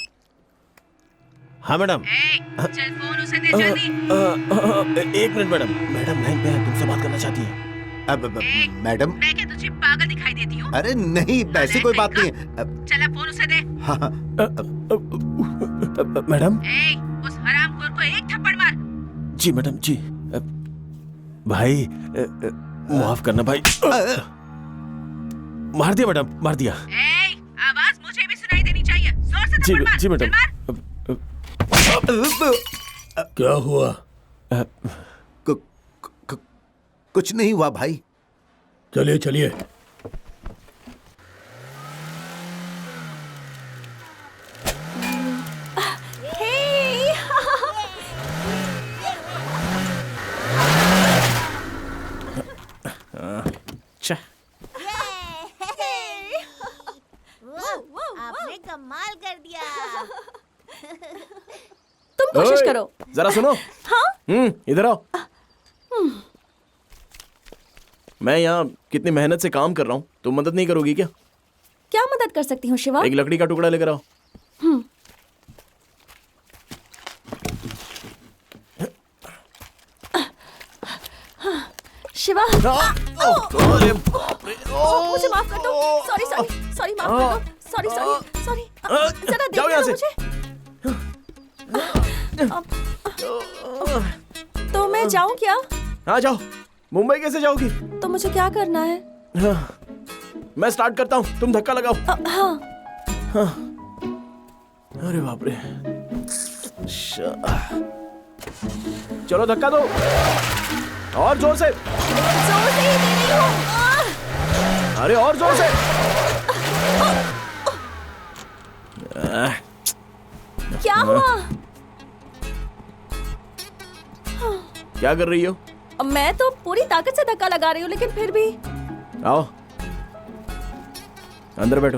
हाँ मैडम। चल फोन उसे दे जल्दी। एक मिनट मैडम, मैडम लाइन पे है, तुमसे बात करना चाहती है। अब मैडम, मैं क्या तुझे पागल दिखाई देती हूँ? अरे नहीं, ऐसी कोई बात नहीं है। चला फोन उसे दे। हाँ, मैडम। उस हरामखोर को एक थप्पड़ मार। जी मैडम जी। भाई माफ करना भाई। मार दिया मैडम, मार दिया। आवाज मुझे भी सुनाई देनी चाहिए। जोर से थप्पड़ मार। जी मैडम। क्या हुआ? कुछ नहीं हुआ भाई। चलिए चलिए। आपने कमाल कर दिया। तुम कोशिश करो। जरा सुनो। हाँ? इधर आओ। मैं यहाँ कितनी मेहनत से काम कर रहा हूँ, तुम मदद नहीं करोगी क्या? क्या मदद कर सकती हूँ शिवा? एक लकड़ी का टुकड़ा लेकर आओ। शिवा। अरे बाप रे। मुझे माफ कर दो। सॉरी सॉरी सॉरी, माफ कर दो। Sorry sorry sorry. जरा जाओ यहाँ से। तो मैं जाऊँ क्या? हाँ जाओ। मुंबई कैसे जाओगी? तो मुझे क्या करना है? मैं स्टार्ट करता हूँ, तुम धक्का लगाओ। हाँ। अरे बाप रे। चलो धक्का दो, और जोर से। जोर से ही दे रही हूँ। अरे और जोर से। क्या हुआ? क्या कर रही हो? मैं तो पूरी ताकत से धक्का लगा रही हूँ, लेकिन फिर भी। आओ अंदर बैठो।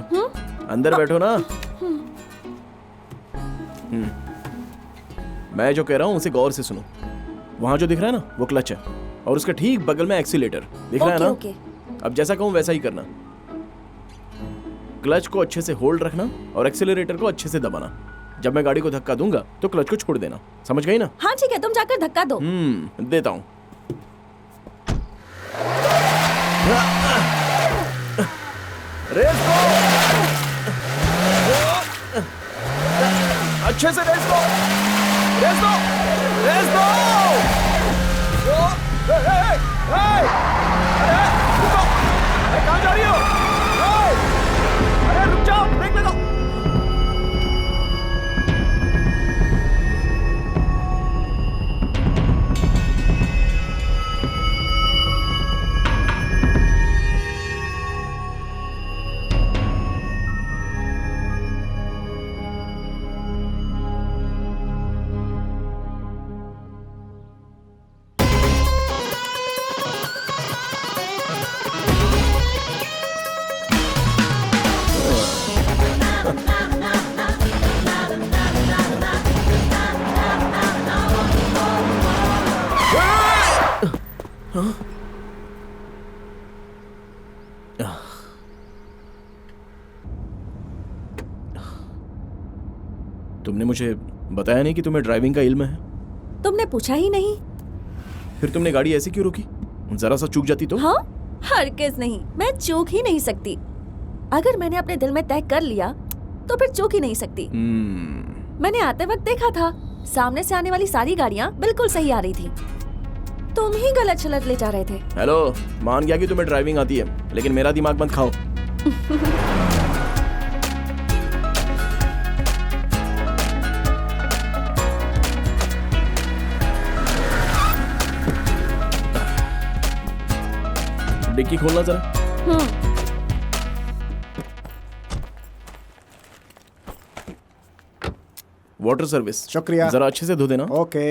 अंदर बैठो ना। मैं जो कह रहा हूँ उसे गौर से सुनो। वहां जो दिख रहा है ना, वो क्लच है, और उसके ठीक बगल में एक्सीलेटर दिख रहा है ना। ओके। अब जैसा कहूँ वैसा ही करना। क्लच को अच्छे से होल्ड रखना और एक्सीलरेटर को अच्छे से दबाना। जब मैं गाड़ी को धक्का दूंगा तो क्लच को छोड़ देना। समझ गई ना? हाँ ठीक है, तुम जाकर धक्का दो। देता हूँ। रेस को अच्छे से रेस को। रेस दो, रेस दो। अरे रुको, कहाँ जा रही हो? अरे रुक जाओ, ब्रेक लगाओ। तुमने मुझे बताया नहीं कि तुम्हें ड्राइविंग का इल्म है। तुमने पूछा ही नहीं। फिर तुमने गाड़ी ऐसे क्यों रोकी? जरा सा चूक जाती तो? हाँ, हरगिज़ नहीं, मैं चूक ही नहीं सकती। अगर मैंने अपने दिल में तय कर लिया तो फिर चूक ही नहीं सकती। मैंने आते वक्त देखा था, सामने से आने वाली सारी गाड़ियाँ बिल्कुल सही आ रही थी, तुम ही गलत चलत ले जा रहे थे। हेलो, मान गया कि तुम्हें ड्राइविंग आती है, लेकिन मेरा दिमाग मत खाओ। डिक्की खोलना जरा। Water service. शुक्रिया। जरा अच्छे से धो देना। ओके।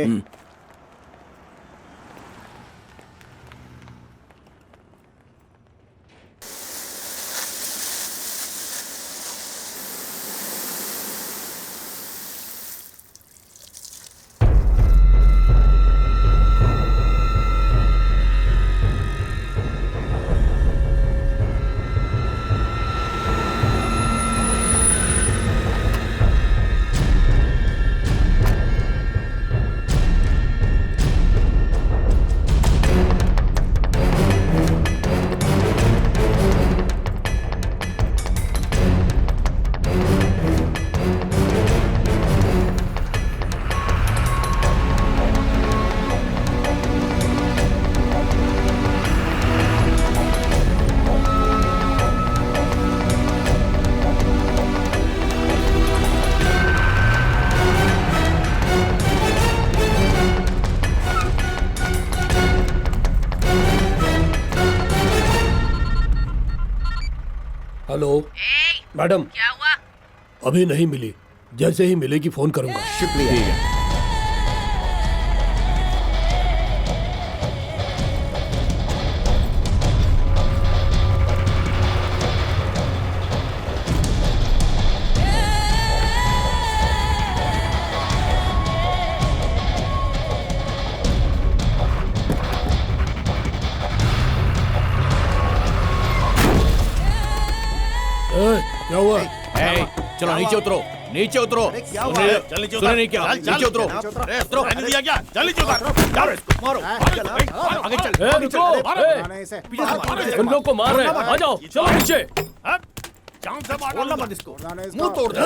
हेलो मैडम, क्या हुआ? अभी नहीं मिली, जैसे ही मिलेगी फोन करूंगा। शुक्रिया। ठीक है। क्या हुआ? चलो नीचे उतरो, नीचे उतरो। सुने नहीं क्या? नीचे उतरो। उतरो, मैंने दिया क्या? चल नीचे उतर। मारो, आगे चल। उन लोग को मार रहे हैं, आ जाओ, चलो नीचे। जान से मारना मत इसको, मुंह तोड़ दे।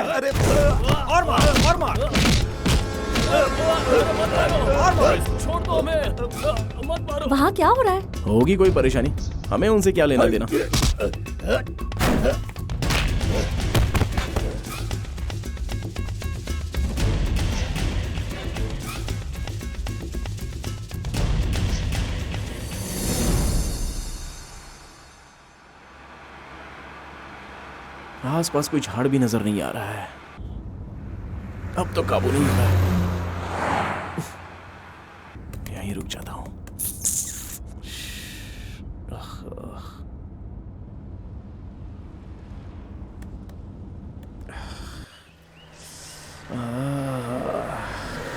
अरे और मार, और मार। छोड़ दो हमें, मत मारो। वहाँ क्या हो रहा है? होगी कोई परेशानी, हमें उनसे क्या लेना देना। आसपास कोई झाड़ भी नजर नहीं आ रहा है। अब तो काबू नहीं हो रहा है। यहीं रुक जाता हूं।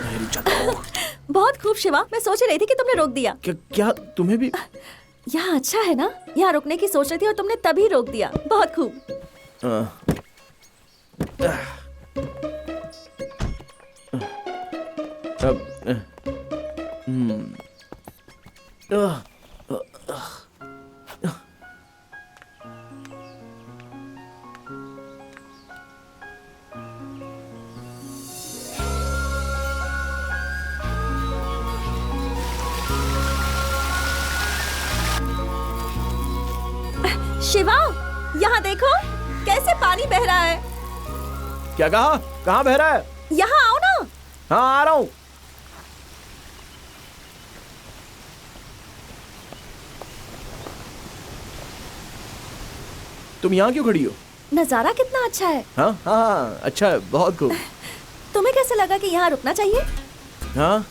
यहीं रुक जाता हूं। बहुत खूब शिवा, मैं सोच रही थी कि तुमने रोक दिया। क्या तुम्हें भी? यहाँ अच्छा है ना? यहाँ रुकने की सोच रही थी और तुमने तभी रोक दिया। बहुत खूब। शिवा, यहाँ देखो कैसे पानी बह रहा है। क्या कहा? कहाँ बह रहा है? यहाँ आओ ना। हाँ आ रहा हूँ। तुम यहाँ क्यों खड़ी हो? नजारा कितना अच्छा है। हाँ हाँ अच्छा है, बहुत खूब। तुम्हें कैसे लगा कि यहाँ रुकना चाहिए? हाँ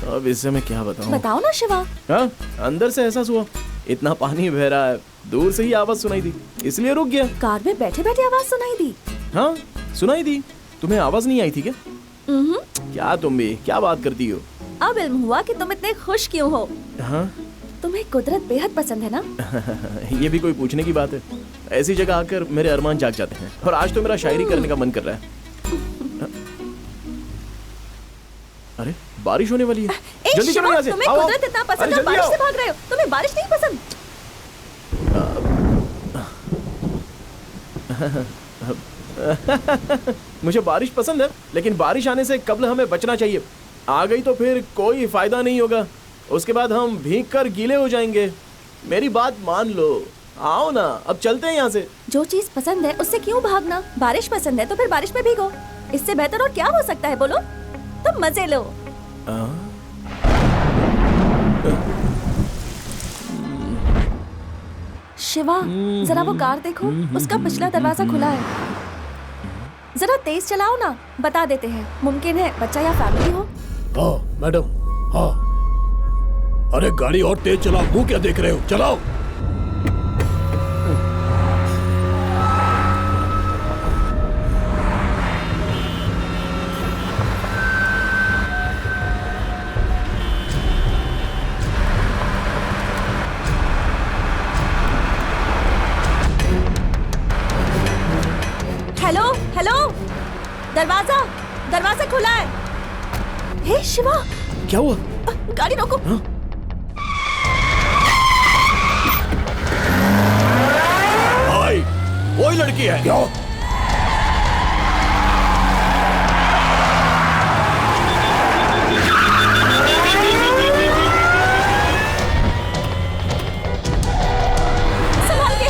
अब इससे मैं क्या बताऊँ? बताओ ना शिवा। हाँ अंदर से एहसास हुआ इतना पानी बह रहा है, दूर से ही आवाज सुनाई दी, इसलिए रुक गया। कार में बैठे बैठे आवाज सुनाई दी? हाँ सुनाई दी। तुम्हें आवाज नहीं आई थी क्या? क्या तुम भी क्या बात करती हो? अब इल्म हुआ कि तुम इतने खुश क्यों हो। हाँ तुम्हें कुदरत बेहद पसंद है ना? ये भी कोई पूछने की बात है? ऐसी जगह आकर मेरे अरमान जाग जाते हैं और आज तो मेरा शायरी करने का मन कर रहा है। अरे बारिश होने वाली है, जल्दी चलो यहाँ से। तुम्हें कुदरत इतना पसंद है, बारिश से भाग रहे हो। तुम्हें बारिश नहीं पसंद? मुझे बारिश पसंद है, लेकिन बारिश आने से कब्ल हमें बचना चाहिए। आ गई तो फिर कोई फायदा नहीं होगा, उसके बाद हम भीग कर गीले हो जाएंगे। मेरी बात मान लो, आओ ना अब चलते हैं यहाँ से। जो चीज पसंद है उससे क्यों भागना? बारिश पसंद है तो फिर बारिश में भीगो, इससे बेहतर और क्या हो सकता है बोलो? तुम मजे लो। शिवा जरा वो कार देखो, उसका पिछला दरवाजा खुला है। जरा तेज चलाओ ना, बता देते हैं, मुमकिन है बच्चा या फैमिली हो। हाँ मैडम हाँ। अरे गाड़ी और तेज चलाओ, मुंह क्या देख रहे हो, चलाओ। हेलो हेलो, दरवाजा खुला है। हे शिवा, क्या हुआ? गाड़ी रोको। भाई वही लड़की है क्या? संभाल के।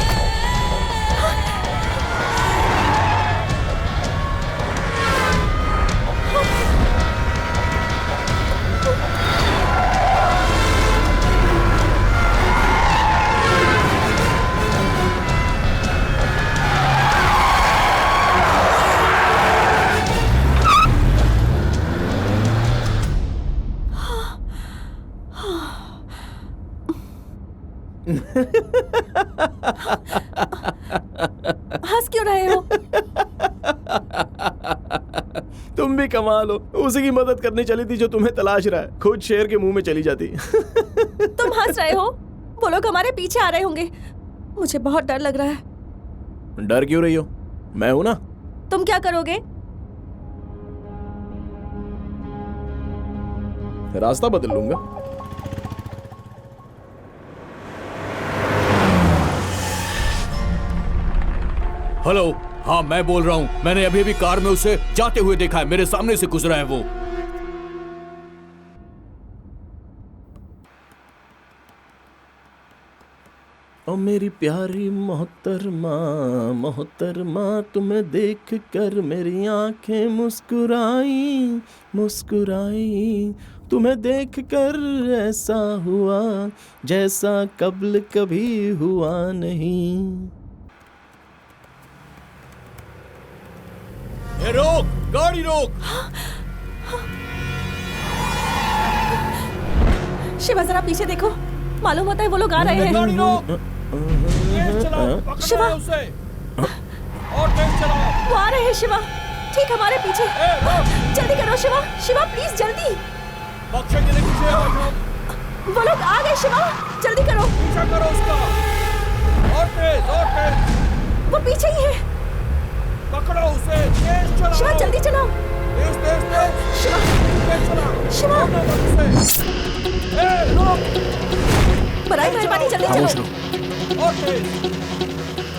हंस क्यों रहे हो? तुम भी कमाल हो, उसी की मदद करने चली थी जो तुम्हें तलाश रहा है, खुद शेर के मुंह में चली जाती। तुम हंस रहे हो? वो लोग हमारे पीछे आ रहे होंगे, मुझे बहुत डर लग रहा है। डर क्यों रही हो? मैं हूं ना। तुम क्या करोगे? रास्ता बदल लूंगा। हेलो, हाँ मैं बोल रहा हूँ। मैंने अभी अभी कार में उसे जाते हुए देखा है, मेरे सामने से गुजरा है वो। ओ मेरी प्यारी मोहतरमा मोहतरमा, तुम्हें देख कर मेरी आंखें मुस्कुराई मुस्कुराई। तुम्हें देख कर ऐसा हुआ जैसा कब्ल कभी हुआ नहीं। ए, रोक, गाड़ी रोक। शिवा जरा पीछे देखो, मालूम होता है वो लोग आ रहे हैं। गाड़ी रोक। शिवा, और तेज चलाओ। वो आ रहे हैं शिवा, ठीक हमारे पीछे। जल्दी करो शिवा, शिवा प्लीज जल्दी। बख्शेंगे नहीं तुझे। वो लोग आ गए शिवा, जल्दी करो। पीछा करो उसका। और तेज, और तेज। वो पीछे ही है। पकड़ो उसे, तेज चलाओ। शिवा जल्दी चलाओ। तेज तेज तेज। शिवा, तेज चलाओ। शिवा। बड़ी मेहरबानी जल्दी खामोश चलो। रहो। और तेज।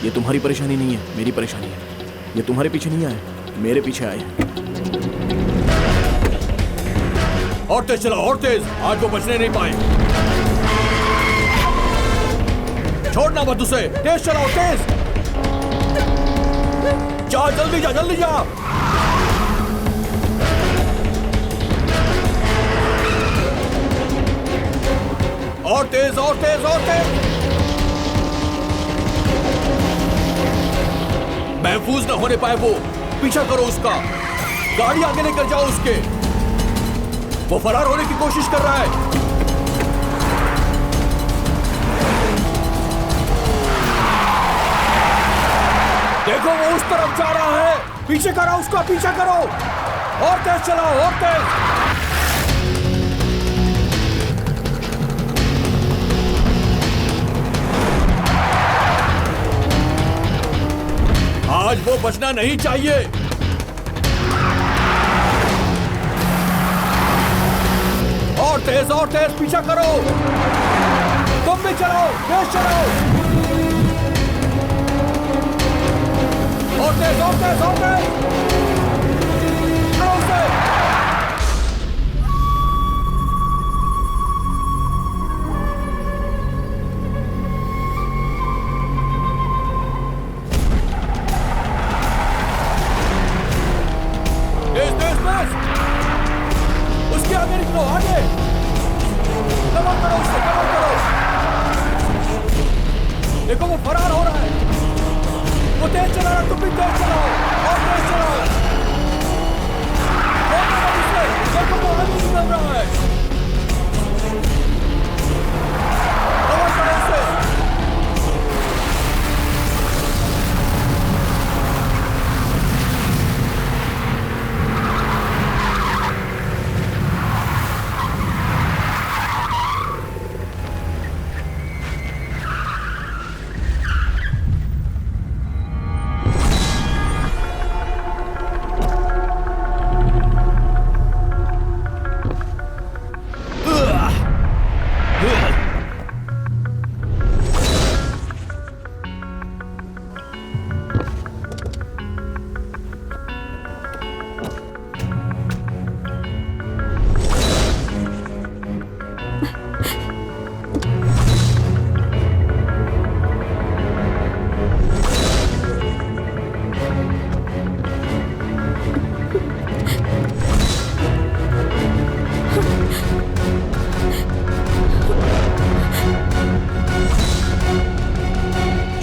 ये तुम्हारी परेशानी नहीं है, मेरी परेशानी है। ये तुम्हारे पीछे नहीं आए, मेरे पीछे आए हैं। और तेज चलाओ, और तेज। आज वो बचने नहीं पाए। छोड़ना मत उसे, तेज चलाओ, तेज। जा, जल्दी जा, जल्दी जा। और तेज, और तेज, और तेज। महफूज न होने पाए वो, पीछा करो उसका, गाड़ी आगे लेकर जाओ उसके। वो फरार होने की कोशिश कर रहा है। देखो वो उस तरफ जा रहा है, पीछे करो उसका, पीछा करो, और तेज चलाओ, और तेज। आज वो बचना नहीं चाहिए। और तेज पीछा करो, तुम भी चलो, तेज चलो, और तेज, और तेज, और तेज, चलो उसे। तेज, तेज, तेज, उसके आगे निकलो, आगे कवर करो उससे, कवर करो। देखो वो फरार हो रहा है, वो तेज चला रहा है, तुम भी तेज चलाओ, और तेज चलाओ। देखो वो आगे निकल रहा है, कवर करो उससे।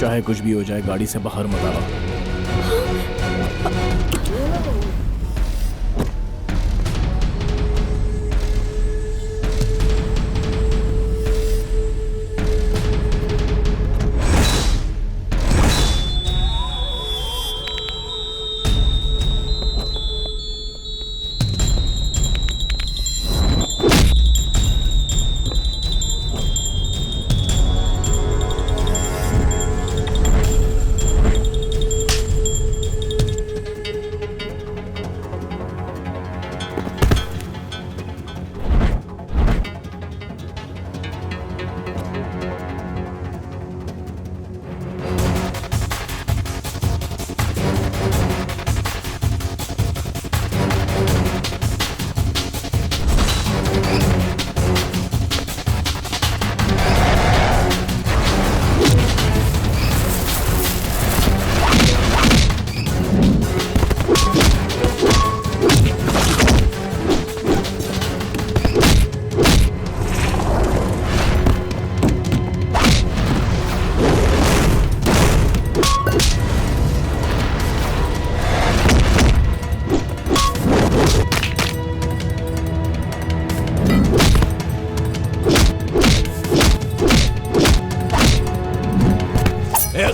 चाहे कुछ भी हो जाए, गाड़ी से बाहर मत आओ।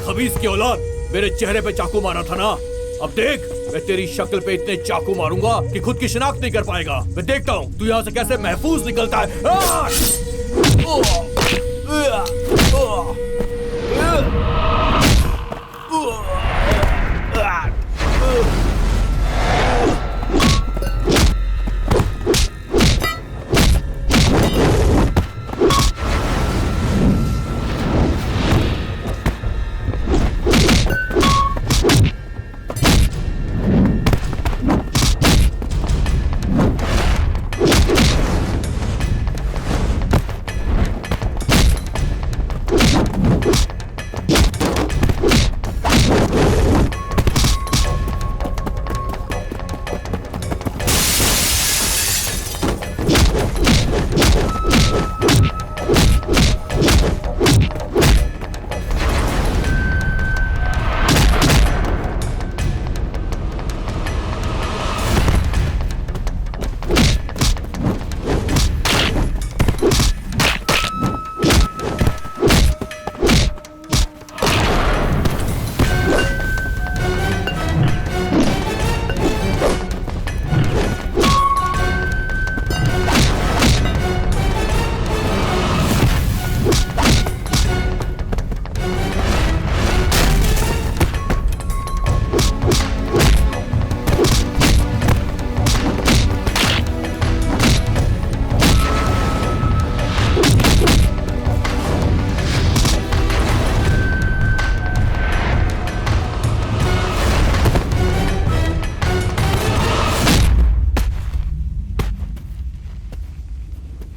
खबीस की औलाद, मेरे चेहरे पे चाकू मारा था ना? अब देख, मैं तेरी शक्ल पे इतने चाकू मारूंगा कि खुद की शिनाख्त नहीं कर पाएगा। मैं देखता हूँ तू यहाँ से कैसे महफूज निकलता है।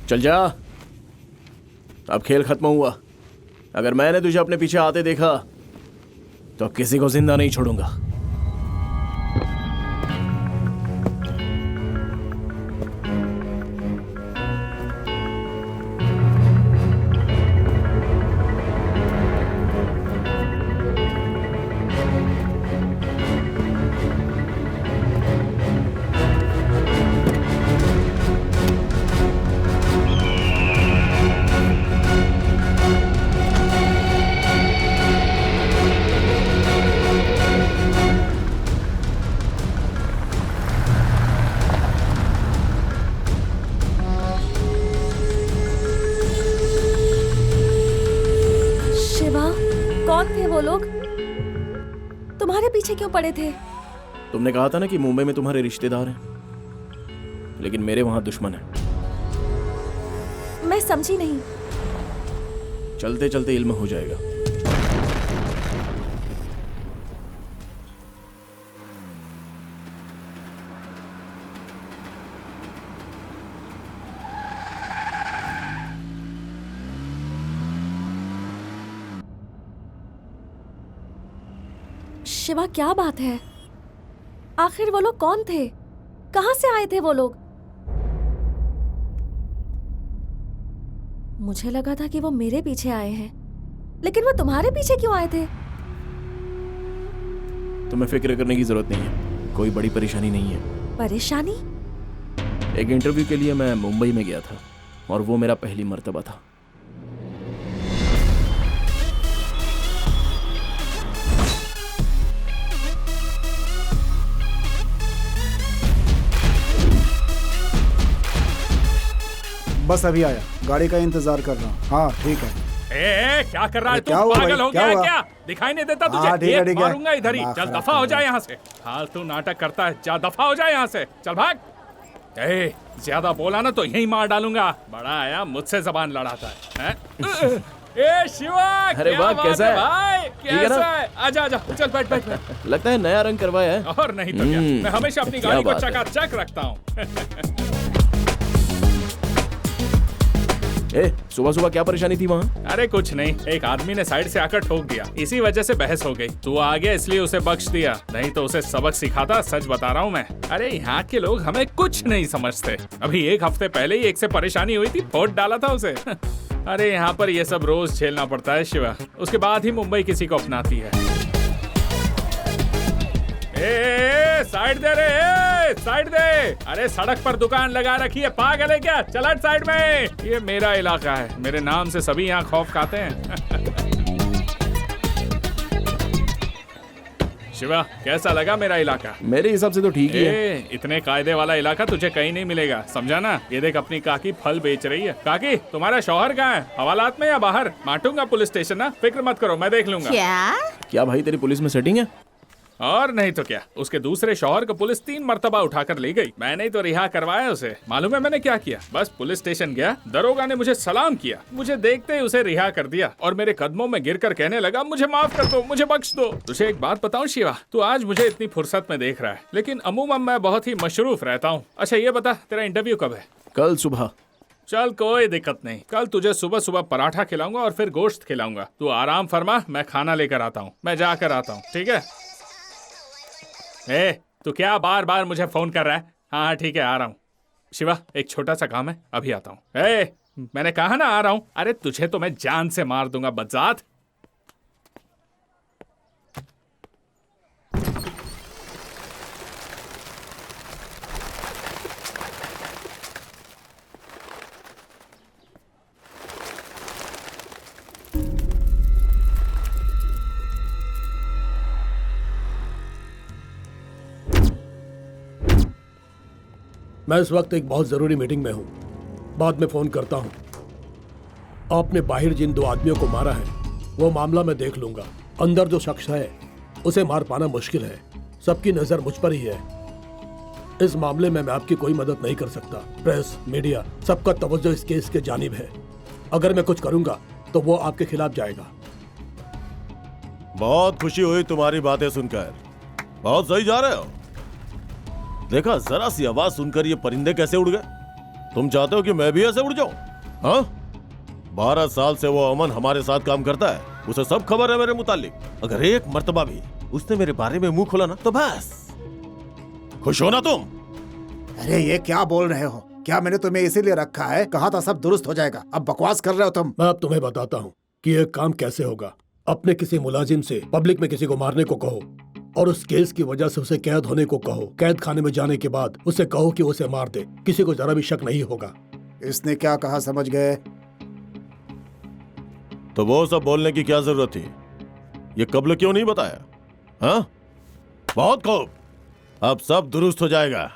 चल जा, अब खेल खत्म हुआ। अगर मैंने तुझे अपने पीछे आते देखा तो किसी को जिंदा नहीं छोड़ूंगा। कौन थे वो लोग? तुम्हारे पीछे क्यों पड़े थे? तुमने कहा था ना कि मुंबई में तुम्हारे रिश्तेदार हैं, लेकिन मेरे वहां दुश्मन है। मैं समझी नहीं। चलते चलते इल्म हो जाएगा। शिवा, क्या बात है? आखिर वो लोग कौन थे? कहां से आए थे वो लोग? मुझे लगा था कि वो मेरे पीछे आए हैं, लेकिन वो तुम्हारे पीछे क्यों आए थे? तुम्हें फिक्र करने की जरूरत नहीं है, कोई बड़ी परेशानी नहीं है। परेशानी? एक इंटरव्यू के लिए मैं मुंबई में गया था और वो मेरा पहली मर्तबा था। बस अभी आया, गाड़ी का इंतजार कर रहा हूँ। हाँ ठीक है। क्या कर रहा है तू? क्या हुआ पागल भाई? हो क्या गया हुआ? क्या? दिखाई नहीं देता तुझे? हाँ, ठीक है, एक ठीक है। मारूंगा इधर ही। चल दफा हो जा यहाँ से। फालतू नाटक करता है, जा दफा हो जा यहाँ से। चल भाग। ज्यादा बोला ना तो यही मार डालूंगा। बड़ा आया मुझसे जबान लड़ाता है। ए शिवा, अरे वाह, कैसा है भाई? कैसा है? आजा आजा, चल बैठ बैठ। लगता है नया रंग करवाया है। और नहीं तो क्या, मैं हमेशा अपनी गाड़ी को चकाचक रखता हूँ। सुबह सुबह क्या परेशानी थी वहाँ? अरे कुछ नहीं, एक आदमी ने साइड से आकर ठोक दिया, इसी वजह से बहस हो गई। तू आ गया इसलिए उसे बख्श दिया, नहीं तो उसे सबक सिखाता। सच बता रहा हूँ मैं। अरे यहाँ के लोग हमें कुछ नहीं समझते। अभी एक हफ्ते पहले ही एक से परेशानी हुई थी, फोड़ डाला था उसे। अरे यहाँ पर ये सब रोज झेलना पड़ता है शिवा, उसके बाद ही मुंबई किसी को अपनाती है। साइड दे रे, साइड दे। अरे सड़क पर दुकान लगा रखी है, पागल है क्या? चल हट साइड में, ये मेरा इलाका है, मेरे नाम से सभी यहाँ खौफ खाते हैं। शिवा, कैसा लगा मेरा इलाका? मेरे हिसाब से तो ठीक ही है। इतने कायदे वाला इलाका तुझे कहीं नहीं मिलेगा, समझा ना? ये देख, अपनी काकी फल बेच रही है। काकी, तुम्हारा शौहर कहाँ है? हवालात में या बाहर? माटूंगा पुलिस स्टेशन ना, फिक्र मत करो, मैं देख लूंगा। क्या भाई, तेरी पुलिस में सेटिंग है? और नहीं तो क्या, उसके दूसरे शौहर को पुलिस 3 मर्तबा उठाकर ले गई। मैंने ही तो रिहा करवाया उसे। मालूम है मैंने क्या किया? बस पुलिस स्टेशन गया, दरोगा ने मुझे सलाम किया, मुझे देखते ही उसे रिहा कर दिया और मेरे कदमों में गिरकर कहने लगा, मुझे माफ कर दो, मुझे बख्श दो। तुझे एक बात बताऊं शिवा, तू आज मुझे इतनी फुर्सत में देख रहा है, लेकिन अमूमन मैं बहुत ही मशरूफ रहता हूँ। अच्छा ये बता, तेरा इंटरव्यू कब है? कल सुबह। चल कोई दिक्कत नहीं, कल तुझे सुबह सुबह पराठा खिलाऊंगा और फिर गोश्त खिलाऊंगा। तू आराम फरमा, मैं खाना लेकर आता हूँ, मैं जाकर आता हूँ, ठीक है? तू क्या बार बार मुझे फोन कर रहा है? हाँ ठीक है, आ रहा हूँ। शिवा, एक छोटा सा काम है, अभी आता हूँ। मैंने कहा ना आ रहा हूँ। अरे तुझे तो मैं जान से मार दूंगा बदजात। मैं इस वक्त एक बहुत जरूरी मीटिंग में हूँ, बाद में फोन करता हूँ। आपने बाहर जिन 2 आदमियों को मारा है वो मामला मैं देख लूंगा। अंदर जो शख्स है उसे मार पाना मुश्किल है, सबकी नजर मुझ पर ही है। इस मामले में मैं आपकी कोई मदद नहीं कर सकता। प्रेस, मीडिया, सबका तवज्जो इस केस के जानिब है। अगर मैं कुछ करूंगा तो वो आपके खिलाफ जाएगा। बहुत खुशी हुई तुम्हारी बातें सुनकर। बहुत सही जा रहे हो। देखा, जरा सी आवाज सुनकर ये परिंदे कैसे उड़ गए। तुम चाहते हो कि मैं भी ऐसे उड़ जाऊं? हाँ, 12 साल से वो अमन हमारे साथ काम करता है, उसे सब खबर है मेरे मुतालिक। अगर एक मर्तबा भी उसने मेरे बारे में मुंह खोला ना तो बस। खुश हो ना तुम? अरे ये क्या बोल रहे हो? क्या मैंने तुम्हें इसीलिए रखा है? कहा था सब दुरुस्त हो जाएगा, अब बकवास कर रहे हो तुम। मैं अब तुम्हें बताता हूँ कि ये काम कैसे होगा। अपने किसी मुलाजिम से पब्लिक में किसी को मारने को कहो और उस केस की वजह से उसे कैद होने को कहो। कैद खाने में जाने के बाद उसे कहो कि उसे मार दे। किसी को जरा भी शक नहीं होगा। इसने क्या कहा समझ गए? तो वो सब बोलने की क्या जरूरत थी? ये कब्ल क्यों नहीं बताया? हाँ, बहुत खूब, अब सब दुरुस्त हो जाएगा।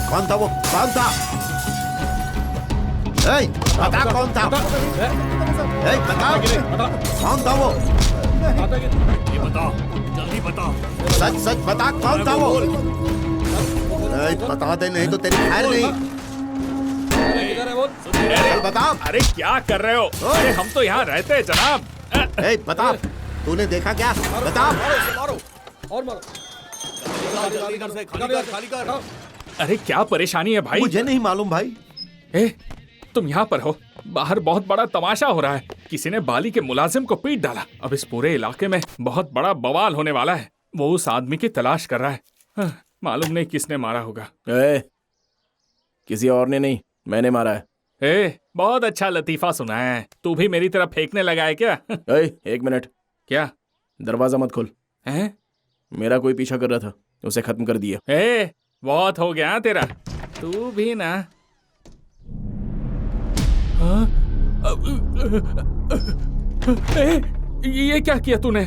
कौन था वो? कौन था? बता कौन था? बता कौन था वो? ये बता, जल्दी बता। सच सच बता कौन था वो? बता दे, नहीं तो तेरी खैर नहीं। चल बता। अरे क्या कर रहे हो? अरे हम तो यहाँ रहते हैं जनाब। बता, तूने देखा क्या? बता। और मारो। खाली कर। अरे क्या परेशानी है भाई? मुझे नहीं मालूम भाई। तुम यहाँ पर हो, बाहर बहुत बड़ा तमाशा हो रहा है। किसी ने बाली के मुलाजिम को पीट डाला। अब इस पूरे इलाके में बहुत बड़ा बवाल होने वाला है। वो उस आदमी की तलाश कर रहा है। मालूम नहीं किसने मारा होगा। किसी और ने नहीं, मैंने मारा है। बहुत अच्छा लतीफा सुना है। तू भी मेरी तरफ फेंकने लगा है क्या? एक मिनट। क्या? दरवाजा मत खोल। मेरा कोई पीछा कर रहा था, उसे खत्म कर दिया। बहुत हो गया तेरा। तू भी ना। ये क्या किया तूने?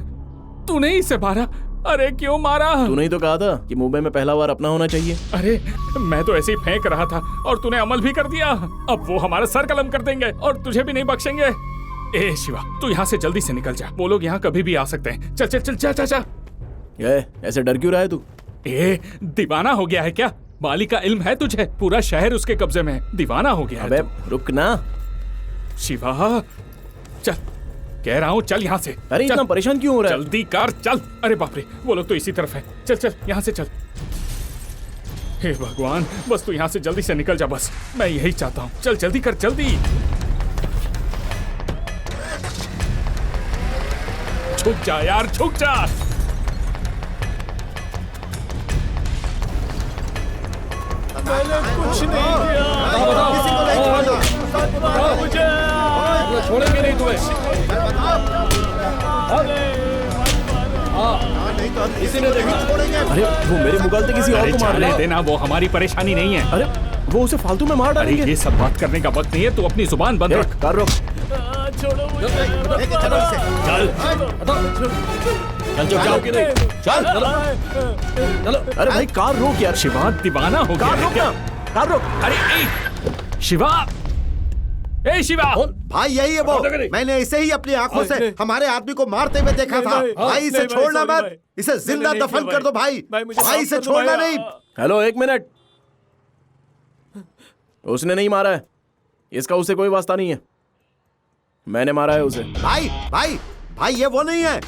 तूने इसे मारा? अरे क्यों मारा? तूने ही तो कहा था कि मुंबई में पहला वार अपना होना चाहिए। अरे मैं तो ऐसे ही फेंक रहा था और तूने अमल भी कर दिया। अब वो हमारा सर कलम कर देंगे और तुझे भी नहीं बख्शेंगे। ए शिवा, तू यहाँ से जल्दी से निकल जा। वो लोग यहाँ कभी भी आ सकते हैं। चल चल चल जा जा जा। ऐसे डर क्यों रहा है तू? दीवाना हो गया है क्या? माली का इल्म है तुझे? पूरा शहर उसके कब्जे में है। दीवाना हो गया है। अबे रुक ना शिवा, चल कह रहा हूँ, चल यहाँ से। अरे इतना परेशान क्यों हो रहा है? जल्दी कर, चल। अरे बाप रे, वो लोग तो इसी तरफ है। चल चल यहाँ से चल। हे भगवान, बस तू यहाँ से जल्दी से निकल जा। बस मैं यही चाहता हूँ। चल जल्दी कर, जल्दी। झुक जा यार, झुक जा। मैंने कुछ नहीं किया। मुझे छोड़ेंगे नहीं तुम्हें। किसी ने देखा? अरे वो मेरे मुगालते किसी और को मार रहा है। देना, वो हमारी परेशानी नहीं है। अरे वो उसे फालतू में मार डालेंगे। ये सब बात करने का वक्त नहीं है। तू अपनी जुबान बंद रख। कार रोक। छोड़ो मुझे। चल जाओ कि नहीं? चल चलो। अरे भाई कार रोक यार। शिवा दीवाना हो गया है क्या? कार रोक। अरे शिवा, ए शिवा। भाई यही है वो। मैंने इसे ही अपनी आंखों से हमारे आदमी को मारते हुए देखा था। भाई इसे छोड़ना मत। इसे जिंदा दफन कर दो भाई। भाई इसे छोड़ना नहीं। हेलो, एक मिनट। उसने नहीं मारा है। इसका उसे कोई वास्ता नहीं है। मैंने मारा है उसे। भाई भाई भाई, ये वो नहीं है।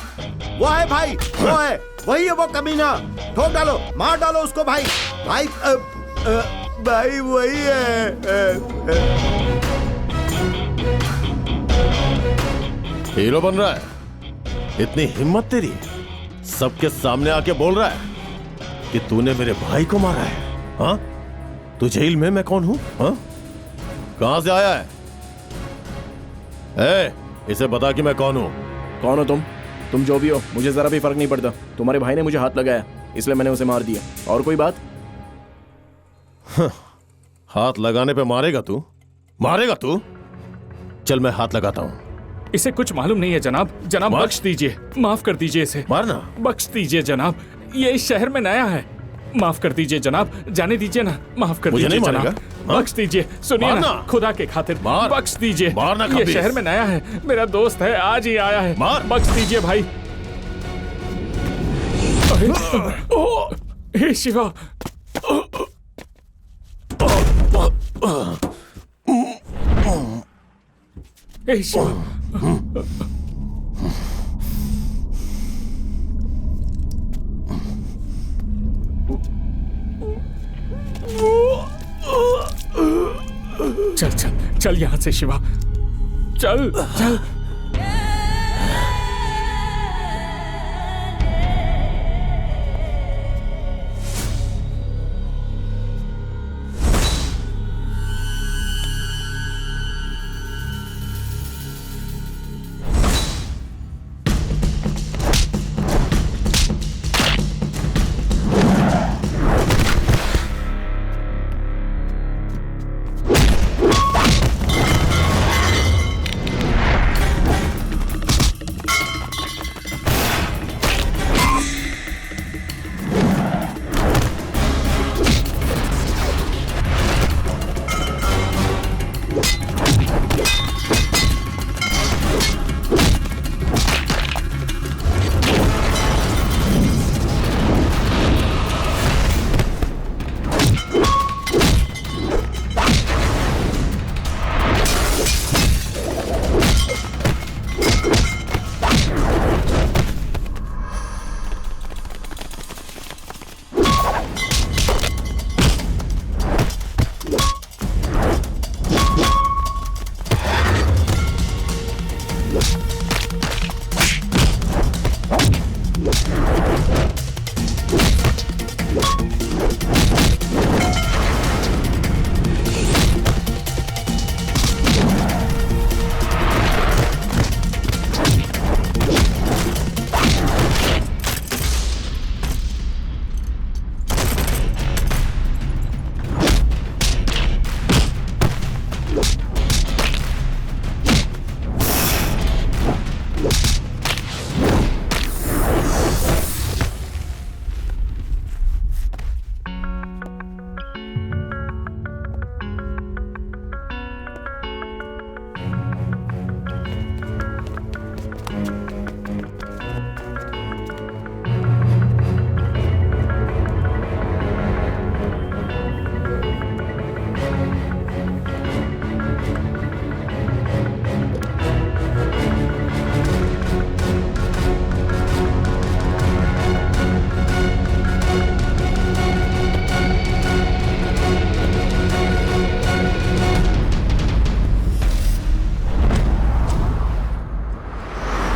वो है भाई, वो है, वही है वो कमीना। ठोक डालो, मार डालो उसको भाई। भाई भाई वही है। हीरो बन रहा है? इतनी हिम्मत तेरी? सबके सामने आके बोल रहा है कि तूने मेरे भाई को मारा है? हाँ, तू जेल में, मैं कौन हूं? हाँ, कहां से आया है? इसे बता कि मैं कौन हूं। कौन हो तुम जो भी हो, मुझे जरा भी फर्क नहीं पड़ता। तुम्हारे भाई ने मुझे हाथ लगाया, इसलिए मैंने उसे मार दिया। और कोई बात? हाथ लगाने पे मारेगा तू? मारेगा तू? चल मैं हाथ लगाता हूं। इसे कुछ मालूम नहीं है जनाब। जनाब बख्श दीजिए, माफ कर दीजिए इसे। मारना? बख्श दीजिए जनाब, ये इस शहर में नया है। माफ कर दीजिए जनाब, जाने दीजिए ना। माफ कर दीजिए जनाब, बख्श दीजिए। सुनिए ना, खुदा के खातिर बख्श दीजिए। ये शहर में नया है, मेरा दोस्त है, आज ही आया है। बख्श दीजिए भाई। हे शिवा, हे शिवा। चल चल चल यहाँ से शिवा, चल चल।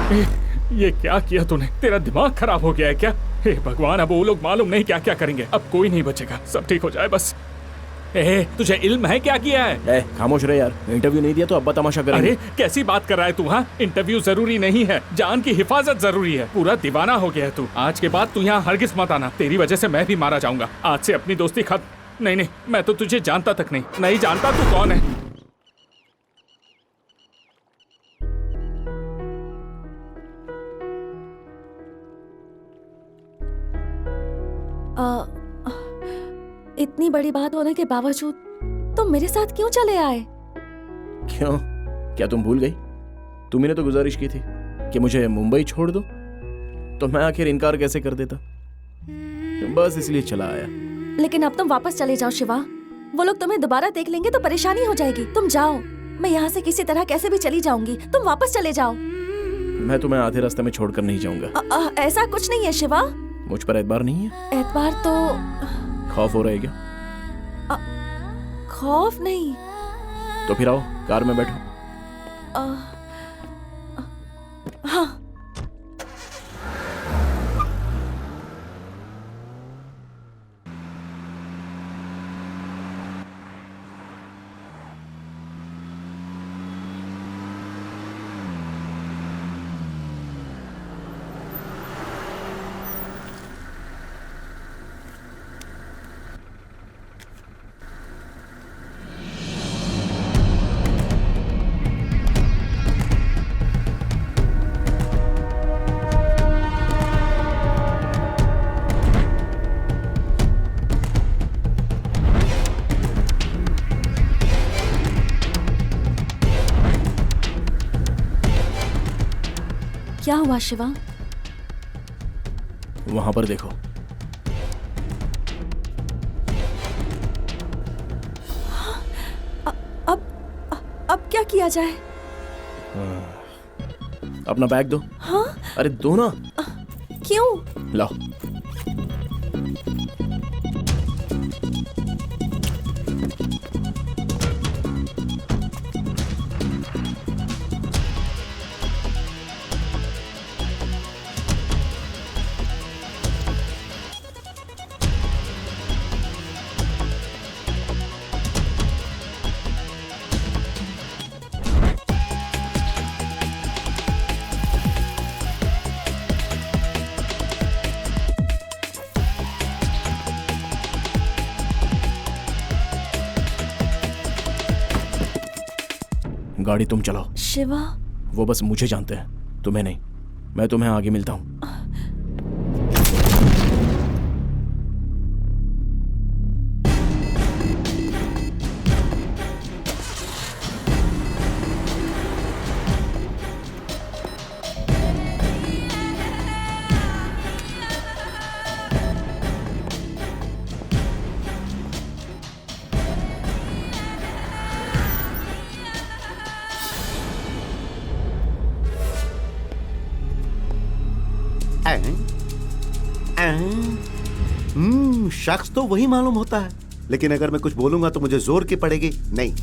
ये क्या किया तूने? तेरा दिमाग खराब हो गया है क्या? हे भगवान, अब वो लोग मालूम नहीं क्या क्या करेंगे। अब कोई नहीं बचेगा, सब ठीक हो जाए बस। तुझे इल्म है क्या किया है? खामोश रहे यार, इंटरव्यू नहीं दिया तो अब्बा तमाशा करेंगे। अरे कैसी बात कर रहा है तू? हाँ, इंटरव्यू जरूरी नहीं है, जान की हिफाजत जरूरी है। पूरा दीवाना हो गया है तू। आज के बाद तू यहाँ हरगिज मत आना, तेरी वजह से मैं भी मारा जाऊंगा। आज से अपनी दोस्ती खत्म। नहीं नहीं, मैं तो तुझे जानता तक नहीं जानता तू कौन है। इतनी बड़ी बात होने के बावजूद तुम मेरे साथ क्यों चले आए? क्यों? क्या तुम भूल गई? तुम्ही ने तो गुजारिश की थी कि मुझे मुंबई छोड़ दो, तो मैं आखिर इनकार कैसे कर देता? बस इसलिए चला आया। लेकिन अब तुम वापस चले जाओ शिवा, वो लोग तुम्हें दोबारा देख लेंगे तो परेशानी हो जाएगी। तुम जाओ, मैं यहाँ से किसी तरह कैसे भी चली जाऊंगी। तुम वापस चले जाओ। मैं तुम्हें आधे रास्ते में छोड़कर नहीं जाऊंगा। ऐसा कुछ नहीं है शिवा। मुझ पर एतबार नहीं है? एतबार तो खौफ हो रहा है क्या? खौफ नहीं। तो फिर आओ, कार में बैठो। हाँ। क्या हुआ शिवा? वहां पर देखो। अब क्या किया जाए? अपना बैग दो। हाँ? अरे दो ना। क्यों? लाओ। गाड़ी तुम चलाओ। शिवा, वो बस मुझे जानते हैं, तुम्हें नहीं। मैं तुम्हें आगे मिलता हूं। शख्स तो वही मालूम होता है, लेकिन अगर मैं कुछ बोलूंगा तो मुझे जोर की पड़ेगी। नहीं।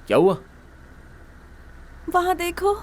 क्या हुआ? वहां देखो।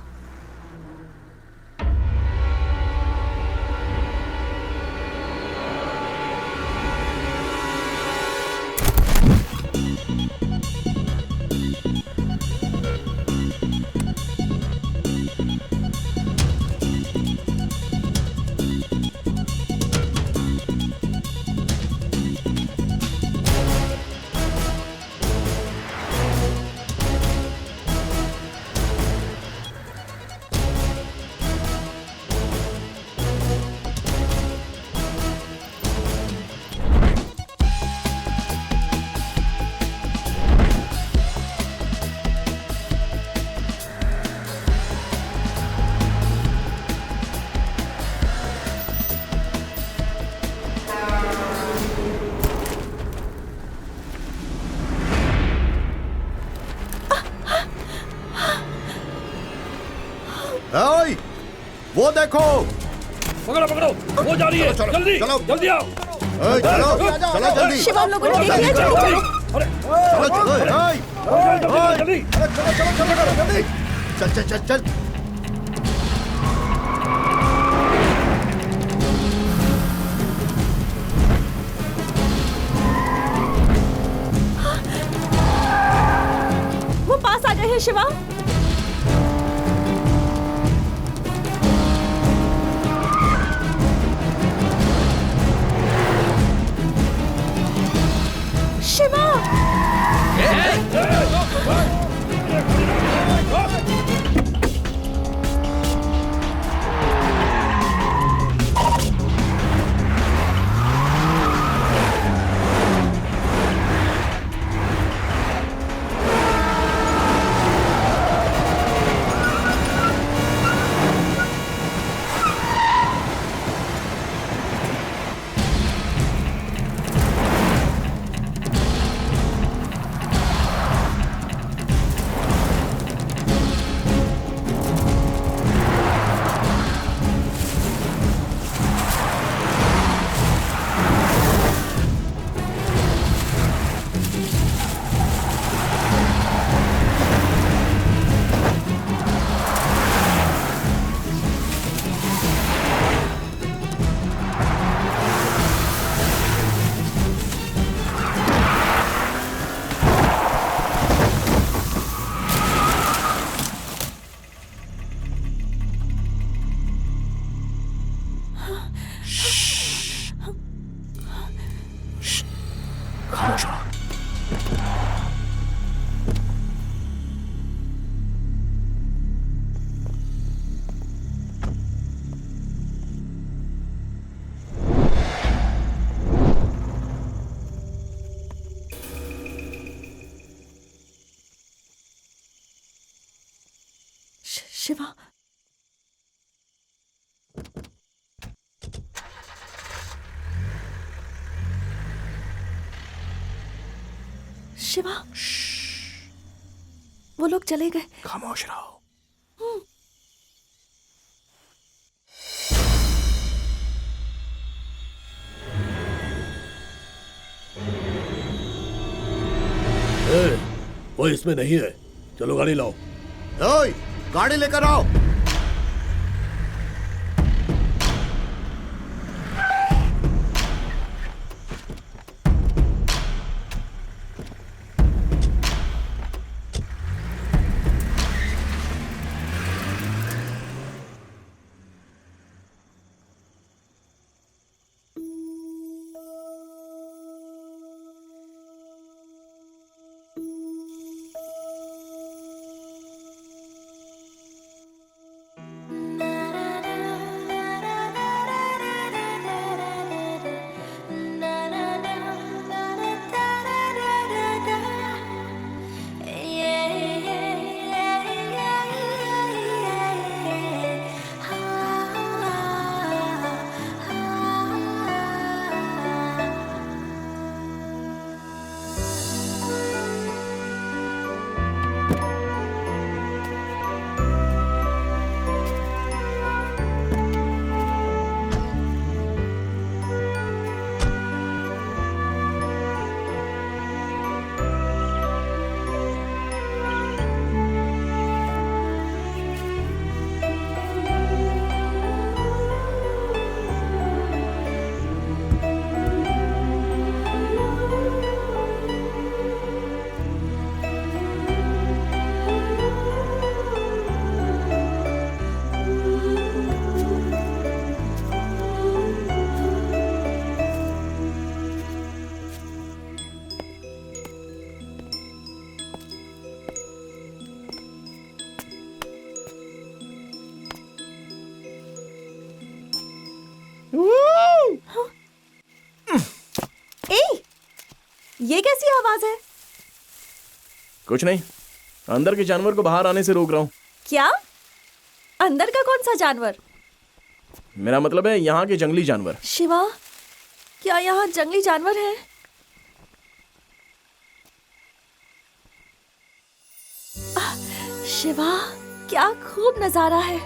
ओए, वो देखो। पकड़ो पकड़ो, वो जा रही है। जल्दी चलो जल्दी आओ। ओए, चलो चलो जल्दी। शिवा, हम लोगों ने देख लिया, जल्दी करो। चलो चलो जल्दी जल्दी। चल चल चल चल। वो पास आ गए हैं शिवा। शिवा, खामोश रहो। शिवा, शिवा, वो लोग चले गए। खामोश रहो। वो इसमें नहीं है। चलो गाड़ी लाओ। ओए, गाड़ी लेकर आओ। ये कैसी आवाज है? कुछ नहीं, अंदर के जानवर को बाहर आने से रोक रहा हूँ। क्या? अंदर का कौन सा जानवर? मेरा मतलब है यहाँ के जंगली जानवर। शिवा, क्या यहाँ जंगली जानवर है? शिवा, क्या खूब नजारा है।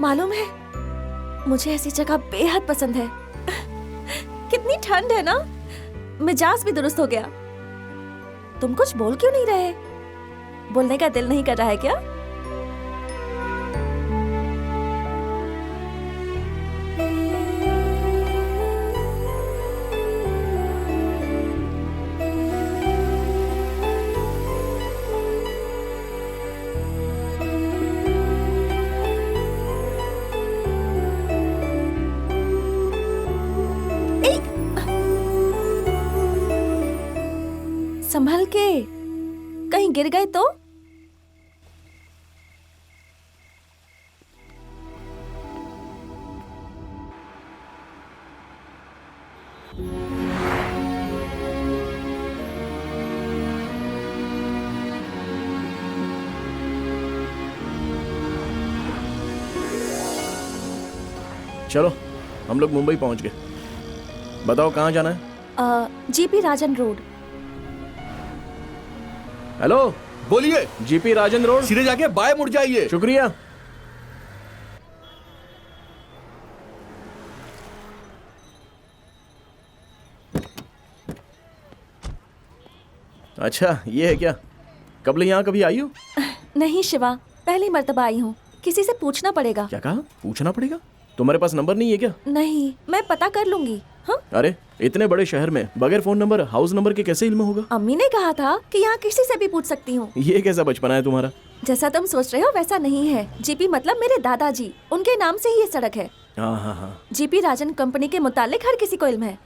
मालूम है, मुझे ऐसी जगह बेहद पसंद है। कितनी ठंड है ना, मिजाज भी दुरुस्त हो गया। तुम कुछ बोल क्यों नहीं रहे? बोलने का दिल नहीं कर रहा है क्या? संभल के, कहीं गिर गए तो? चलो, हम लोग मुंबई पहुंच गए। बताओ कहाँ जाना है? जीपी राजन रोड। हेलो, बोलिए। जीपी राजन रोड, सीधे जाके बाएं मुड़ जाइए। शुक्रिया। अच्छा, ये है क्या? कब यहाँ कभी आई हो? नहीं शिवा, पहली मर्तबा आई हूँ। किसी से पूछना पड़ेगा। क्या कहा? पूछना पड़ेगा? तुम्हारे पास नंबर नहीं है क्या? नहीं, मैं पता कर लूंगी। हाँ? अरे इतने बड़े शहर में बगैर फोन नंबर, हाउस नंबर के कैसे इल्म होगा? अम्मी ने कहा था कि यहाँ किसी से भी पूछ सकती हूँ। ये कैसा बचपना है तुम्हारा? जैसा तुम सोच रहे हो वैसा नहीं है। जीपी मतलब मेरे दादाजी, उनके नाम से ही ये सड़क है। हाँ। जीपी राजन कंपनी के मुतालिक हर किसी को इल्म है।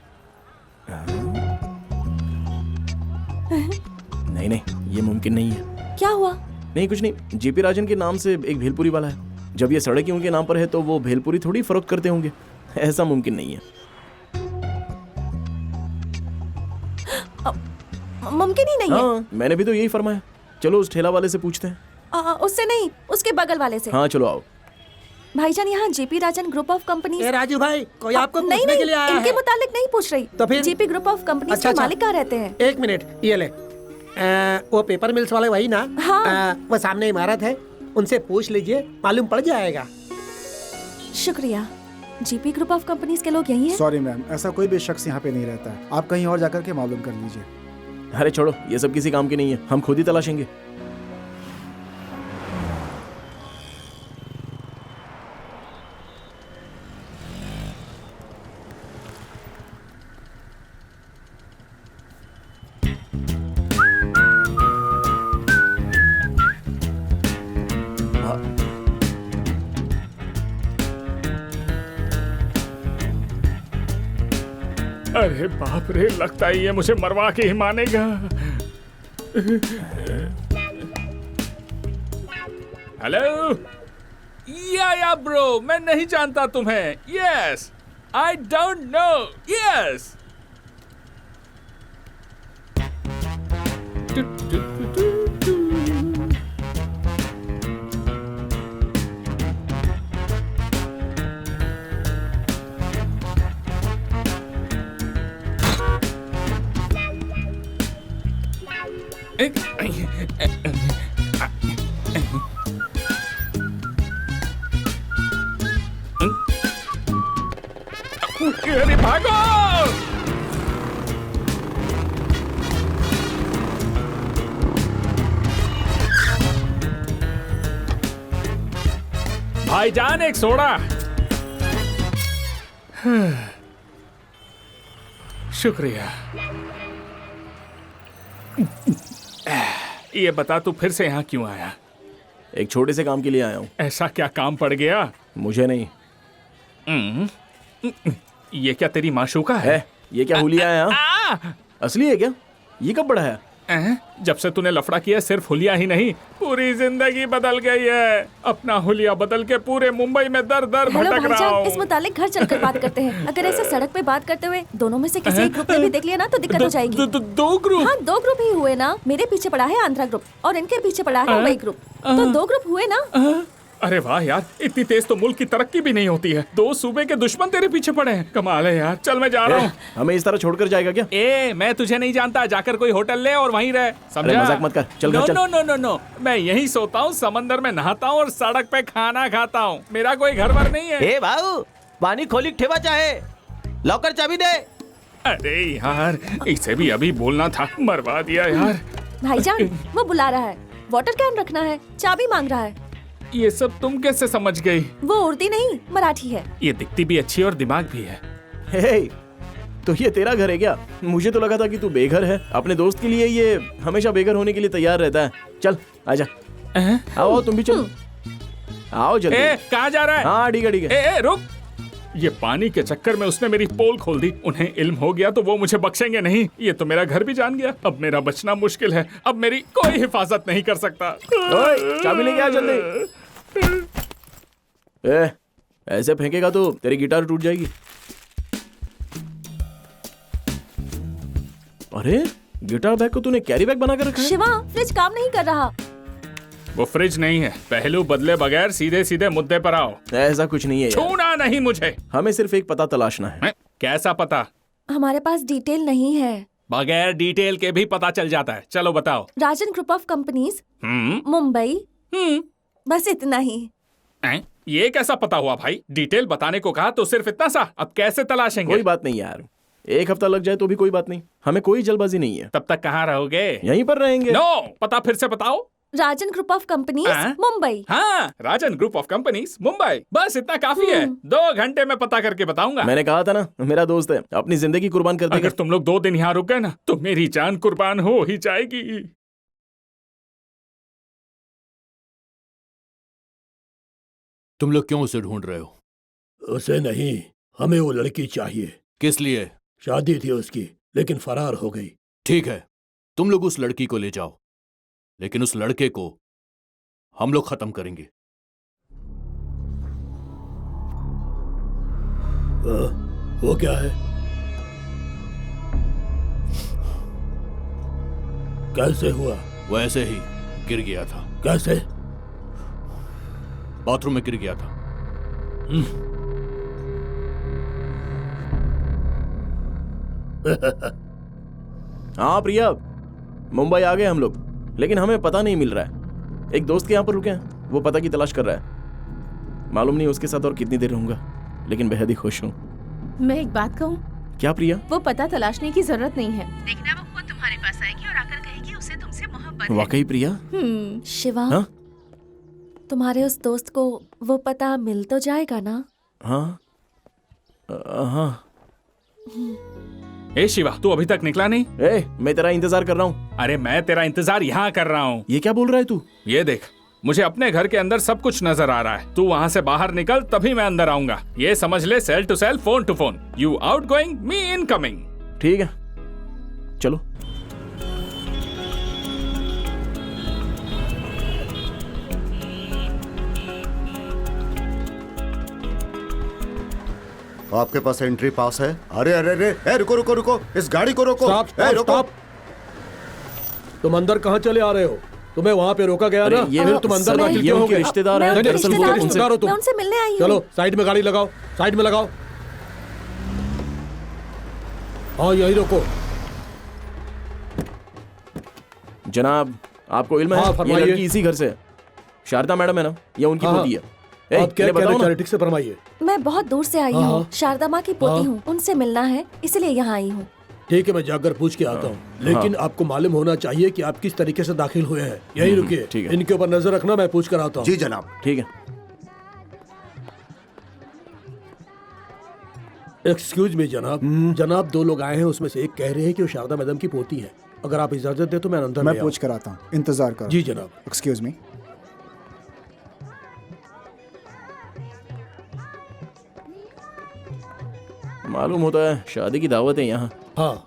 नहीं, ये मुमकिन नहीं है। क्या हुआ? नहीं, कुछ नहीं। जीपी राजन के नाम से एक भेलपुरी वाला है। जब ये सड़क ही उनके नाम पर है तो वो भेलपुरी थोड़ी फरोख्त करते होंगे। ऐसा मुमकिन नहीं है। मुमकिन ही नहीं है। हाँ, मैंने भी तो यही फरमाया। चलो उस ठेला वाले से पूछते हैं। उससे नहीं, उसके बगल वाले से। हाँ चलो आओ। भाईजान, यहाँ GP Rajan group of company. Raju भाई, कोई आपको पूछने के लिए आया है? इनके मुतालिक नहीं पूछ रही। तो फिर? जीपी ग्रुप ऑफ कंपनी अच्छा, के मालिक कहाँ रहते हैं? एक मिनट, ये ले। वो पेपर मिल्स वाले वही ना? हाँ। वो सामने इमारत है, उनसे पूछ लीजिए, मालूम पड़ जाएगा। शुक्रिया। जीपी ग्रुप ऑफ कंपनीज के लोग यही हैं? सॉरी मैम, ऐसा कोई भी शख्स यहाँ पे नहीं रहता है। आप कहीं और जाकर के मालूम कर लीजिए। अरे छोड़ो, ये सब किसी काम की नहीं है। हम खुद ही तलाशेंगे। अरे बाप रे, लगता है ये मुझे मरवा के ही मानेगा। हेलो, या ब्रो, मैं नहीं जानता तुम्हें। Yes, I don't know. Yes. अरे भागो! भाईजान, एक सोडा। शुक्रिया। ये बता, तू फिर से यहाँ क्यों आया? एक छोटे से काम के लिए आया हूँ। ऐसा क्या काम पड़ गया? मुझे नहीं। ये क्या तेरी माशूका है? ये क्या हुलिया है? हाँ? असली है क्या? ये कब बढ़ाया? जब से तूने लफड़ा किया, सिर्फ हुलिया ही नहीं, पूरी जिंदगी बदल गई है। अपना हुलिया बदल के पूरे मुंबई में दर दर भटक रहा हूँ। इस मुतालिक घर चलकर बात करते हैं। अगर ऐसे सड़क पे बात करते हुए दोनों में से किसी एक ग्रुप ने भी देख लिया ना तो दिक्कत हो जाएगी। दो ग्रुप? हाँ, 2 ग्रुप ही हुए ना। मेरे पीछे पड़ा है आंध्रा ग्रुप और इनके पीछे पड़ा है मुंबई ग्रुप। तो 2 ग्रुप हुए ना। अरे वाह यार, इतनी तेज तो मुल्क की तरक्की भी नहीं होती है। 2 सूबे के दुश्मन तेरे पीछे पड़े हैं। कमाल है यार। चल मैं जा रहा हूँ। हमें इस तरह छोड़कर जाएगा क्या? मैं तुझे नहीं जानता, जाकर कोई होटल ले और वहीं रह, समझा? मजाक मत कर, चल घर चल। नो, मैं यहीं सोता हूँ, समंदर में नहाता हूँ और सड़क पे खाना खाता हूँ। मेरा कोई घर वर नहीं है। ए भाऊ, पानी खोली ठेवा चाहे, लॉकर चाबी दे। अरे यार, इसे भी अभी बोलना था, मरवा दिया यार। भाईजान, वो बुला रहा है, वाटर कैन रखना है, चाबी मांग रहा है। ये सब तुम कैसे समझ गई? वो उर्दी नहीं, मराठी है। ये दिखती भी अच्छी और दिमाग भी है। हे, तो ये तेरा घर है क्या? मुझे तो लगा था कि तू बेघर है। अपने दोस्त के लिए ये हमेशा बेघर होने के लिए तैयार रहता है। चल आजा, आओ तुम भी चलो, आओ जल्दी। कहाँ जा रहा है? हाँ ठीक है। रुक, ये पानी के चक्कर में उसने मेरी पोल खोल दी। उन्हें इल्म हो गया तो वो मुझे बख्शेंगे नहीं। ये तो मेरा घर भी जान गया। अब मेरा बचना मुश्किल है। अब मेरी कोई हिफाजत नहीं कर सकता। चाबी लेके आ जल्दी। ऐसे फेंकेगा तो तेरी गिटार टूट जाएगी। अरे गिटार बैग को तूने कैरी बैग बनाकर रखा है? शिवा, फ्रिज काम नहीं कर रहा। वो फ्रिज नहीं है, पहलू बदले बगैर सीधे सीधे मुद्दे पर आओ। ऐसा कुछ नहीं है, छूना नहीं मुझे। हमें सिर्फ एक पता तलाशना है। कैसा पता? हमारे पास डिटेल नहीं है। बगैर डिटेल के भी पता चल जाता है। चलो बताओ। राजन ग्रुप ऑफ कंपनीज, मुंबई, बस इतना ही। ये कैसा पता हुआ भाई? डिटेल बताने को कहा तो सिर्फ इतना सा। अब कैसे तलाशेंगे? कोई बात नहीं यार, 1 हफ्ता लग जाए तो भी कोई बात नहीं। हमें कोई जल्दबाजी नहीं है। तब तक कहाँ रहोगे? यहीं पर रहेंगे। नो, पता फिर से बताओ। राजन ग्रुप ऑफ कंपनीज, मुंबई। हाँ, राजन ग्रुप ऑफ कंपनीज, मुंबई। बस इतना काफी है। 2 घंटे में पता करके बताऊंगा। मैंने कहा था ना, मेरा दोस्त है, अपनी जिंदगी कुर्बान कर देगा। अगर तुम लोग 2 दिन यहाँ रुक गए ना तो मेरी जान कुर्बान हो ही जाएगी। तुम लोग क्यों उसे ढूंढ रहे हो? उसे नहीं, हमें वो लड़की चाहिए। किस लिए? शादी थी उसकी, लेकिन फरार हो गई। ठीक है, तुम लोग उस लड़की को ले जाओ, लेकिन उस लड़के को हम लोग खत्म करेंगे। वो क्या है? कैसे हुआ? वो ऐसे ही गिर गया था। कैसे? बाथरूम में गिर गया था। हाँ प्रिया, मुंबई आ गए हम लोग, लेकिन हमें पता नहीं मिल रहा है। एक दोस्त के यहाँ पर रुके हैं, वो पता की तलाश कर रहा है। मालूम नहीं उसके साथ और कितनी देर रहूंगा, लेकिन बेहद ही खुश हूँ। मैं एक बात कहूँ? क्या प्रिया? वो पता तलाशने की जरूरत नहीं है। देखना वो खुद तुम्हारे पास आएगी और आकर कहेगी उसे तुमसे मोहब्बत है। वाकई प्रिया? शिवा, हाँ? तुम्हारे उस दोस्त को वो पता मिल तो जाएगा ना? हाँ हाँ। ए शिवा, तू अभी तक निकला नहीं? मैं तेरा इंतजार कर रहा हूँ। अरे मैं तेरा इंतजार यहाँ कर रहा हूँ। ये क्या बोल रहा है तू? ये देख, मुझे अपने घर के अंदर सब कुछ नजर आ रहा है। तू वहाँ से बाहर निकल तभी मैं अंदर आऊंगा। ये समझ ले, cell to cell, phone to phone. You outgoing, me incoming. ठीक है, चलो। आपके पास एंट्री पास है? अरे अरे अरे, रुको रुको रुको, इस गाड़ी को रोको। स्टॉप। तुम अंदर कहाँ चले आ रहे हो? तुम्हें वहाँ पे रोका गया ना? ये फिर तुम अंदर दाखिल क्यों हो गए? रिश्तेदार हैं। रिश्तेदार हो तुम? मैं उनसे मिलने आई हूँ। चलो साइड में गाड़ी लगाओ, साइड में लगाओ। हाँ यही रोको। जनाब, आपको इल्म है? ये लड़की इसी घर से है। शारदा मैडम है ना, ये उनकी पोती है। आप क्या कह रहे हैं? ठीक से फरमाइए। मैं बहुत दूर से आई हूँ, शारदा माँ की पोती हूँ, उनसे मिलना है, इसलिए यहाँ आई हूँ। ठीक है, मैं जाकर पूछ के आता हूँ, लेकिन आपको मालूम होना चाहिए कि आप किस तरीके से दाखिल हुए हैं। यही रुकिए, इनके ऊपर नजर रखना, मैं पूछ कर आता हूँ। जी जनाब। ठीक है। एक्सक्यूज मी जनाब। जनाब, 2 लोग आए हैं, उसमें से एक कह रहे हैं कि वो शारदा मैडम की पोती है। अगर आप इजाजत दे तो मैं अंदर मैं पूछ कर आता हूँ, इंतजार करो। जी जनाब। Excuse me. मालूम होता है शादी की दावत है यहाँ। हाँ,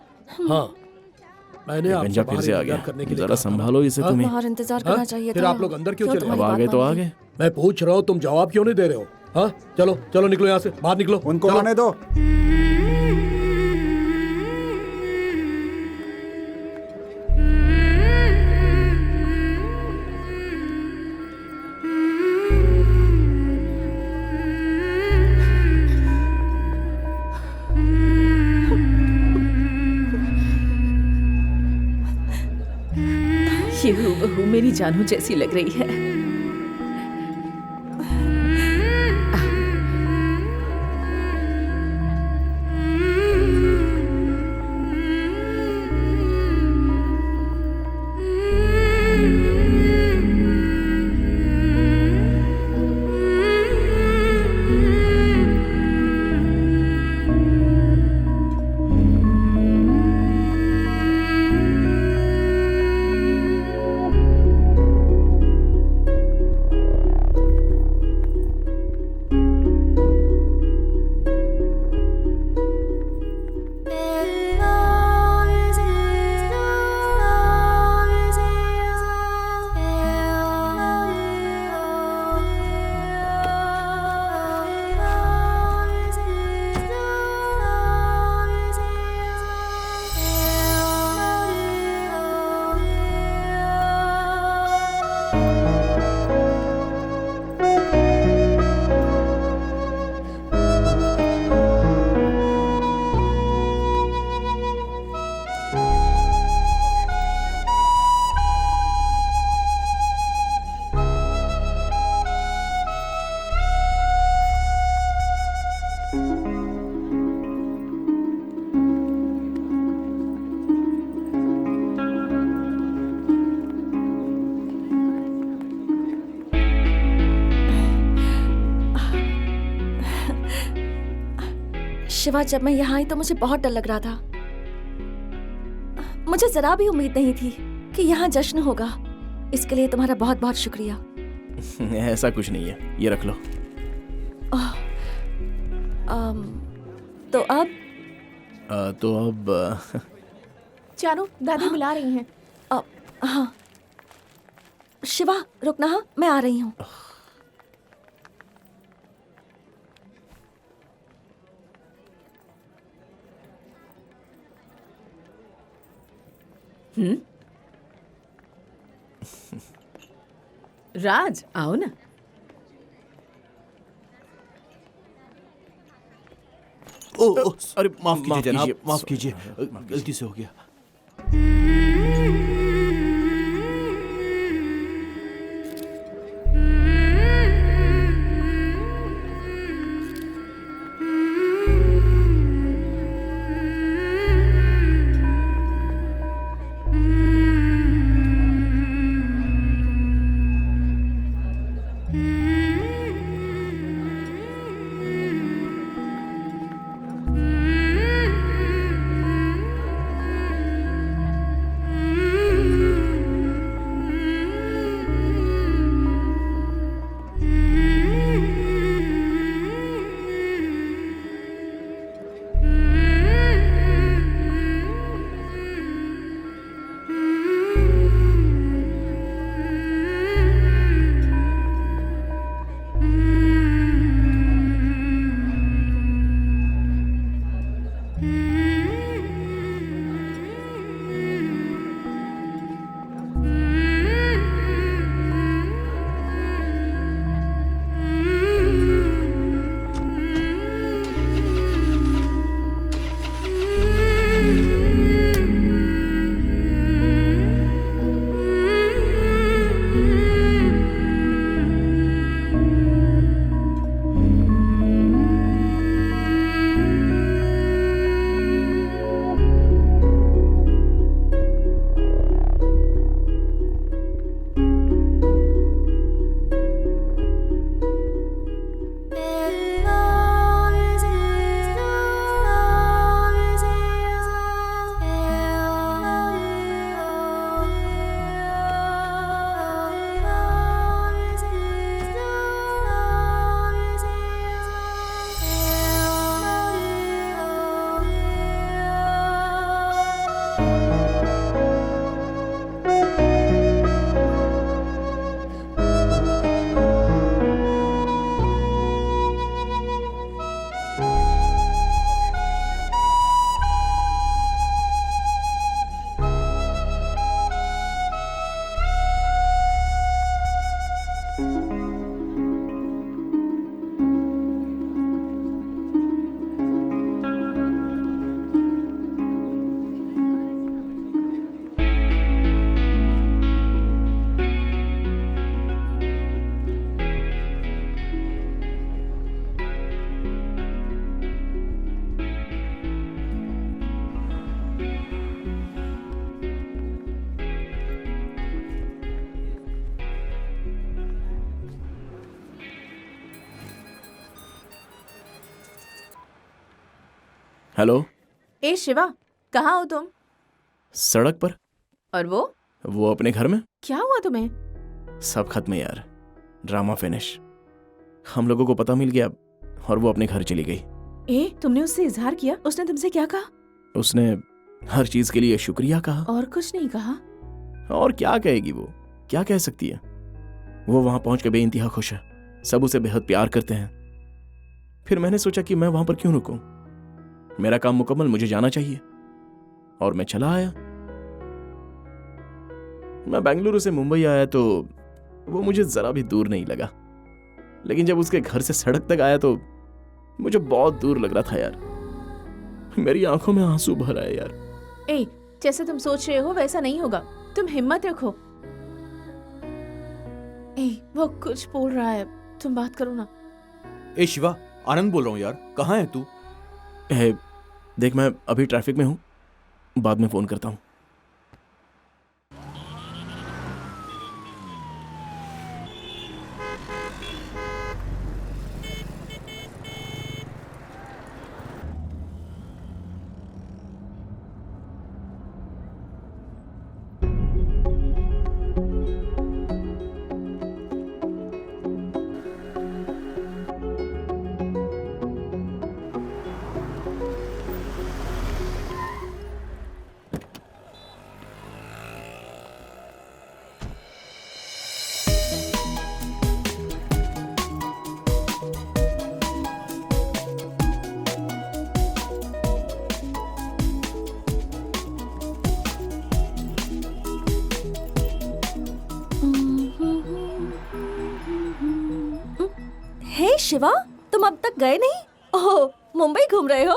मैंने आपसे फिर से आ गया। जरा संभालो इसे तुम्हें। बाहर इंतजार करना चाहिए था। फिर आप लोग अंदर क्यों चले? अब आ गए तो आ गए। मैं पूछ रहा हूँ, तुम जवाब क्यों नहीं दे रहे हो? हाँ, चलो चलो निकलो यहाँ से, बाहर निकलो। उनको आने दो। ये हूबहू मेरी जानू जैसी लग रही है। शिवा, जब मैं यहाँ आई तो मुझे बहुत डर लग रहा था। मुझे जरा भी उम्मीद नहीं थी कि यहाँ जश्न होगा। इसके लिए तुम्हारा बहुत बहुत शुक्रिया। ऐसा कुछ नहीं है, ये रख लो। तो अब चारू, दादी बुला रही हैं। हाँ शिवा, रुकना। हाँ, मैं आ रही हूँ। राज, आओ ना। अरे माफ कीजिए जनाब, माफ कीजिए, गलती से हो गया। हेलो। ए शिवा, कहाँ हो तुम? सड़क पर। और वो अपने घर में। क्या हुआ तुम्हें? सब खत्म है यार, ड्रामा फिनिश। हम लोगों को पता मिल गया और वो अपने घर चली गई। तुमने उससे इजहार किया? उसने तुमसे क्या कहा? उसने हर चीज के लिए शुक्रिया कहा। और कुछ नहीं कहा? और क्या कहेगी वो, क्या कह सकती है? वो वहां पहुंच के बेइंतहा खुश है, सब उसे बेहद प्यार करते हैं। फिर मैंने सोचा कि मैं वहां पर क्यों रुकूं, मेरा काम मुकम्मल, मुझे जाना चाहिए, और मैं चला आया। मैं बेंगलुरु से मुंबई आया तो वो मुझे जरा भी दूर नहीं लगा, लेकिन जब उसके घर से सड़क तक आया तो मुझे बहुत दूर लग रहा था यार। मेरी आंखों में आंसू भर आए यार। जैसे तुम सोच रहे हो वैसा नहीं होगा, तुम हिम्मत रखो। वो कुछ बोल रहा है, तुम बात करो ना। शिवा, आनंद बोल रहा हूँ यार, कहाँ है तू? देख, मैं अभी ट्रैफिक में हूँ, बाद में फोन करता हूँ। शिवा, तुम अब तक गए नहीं? ओह, मुंबई घूम रहे हो?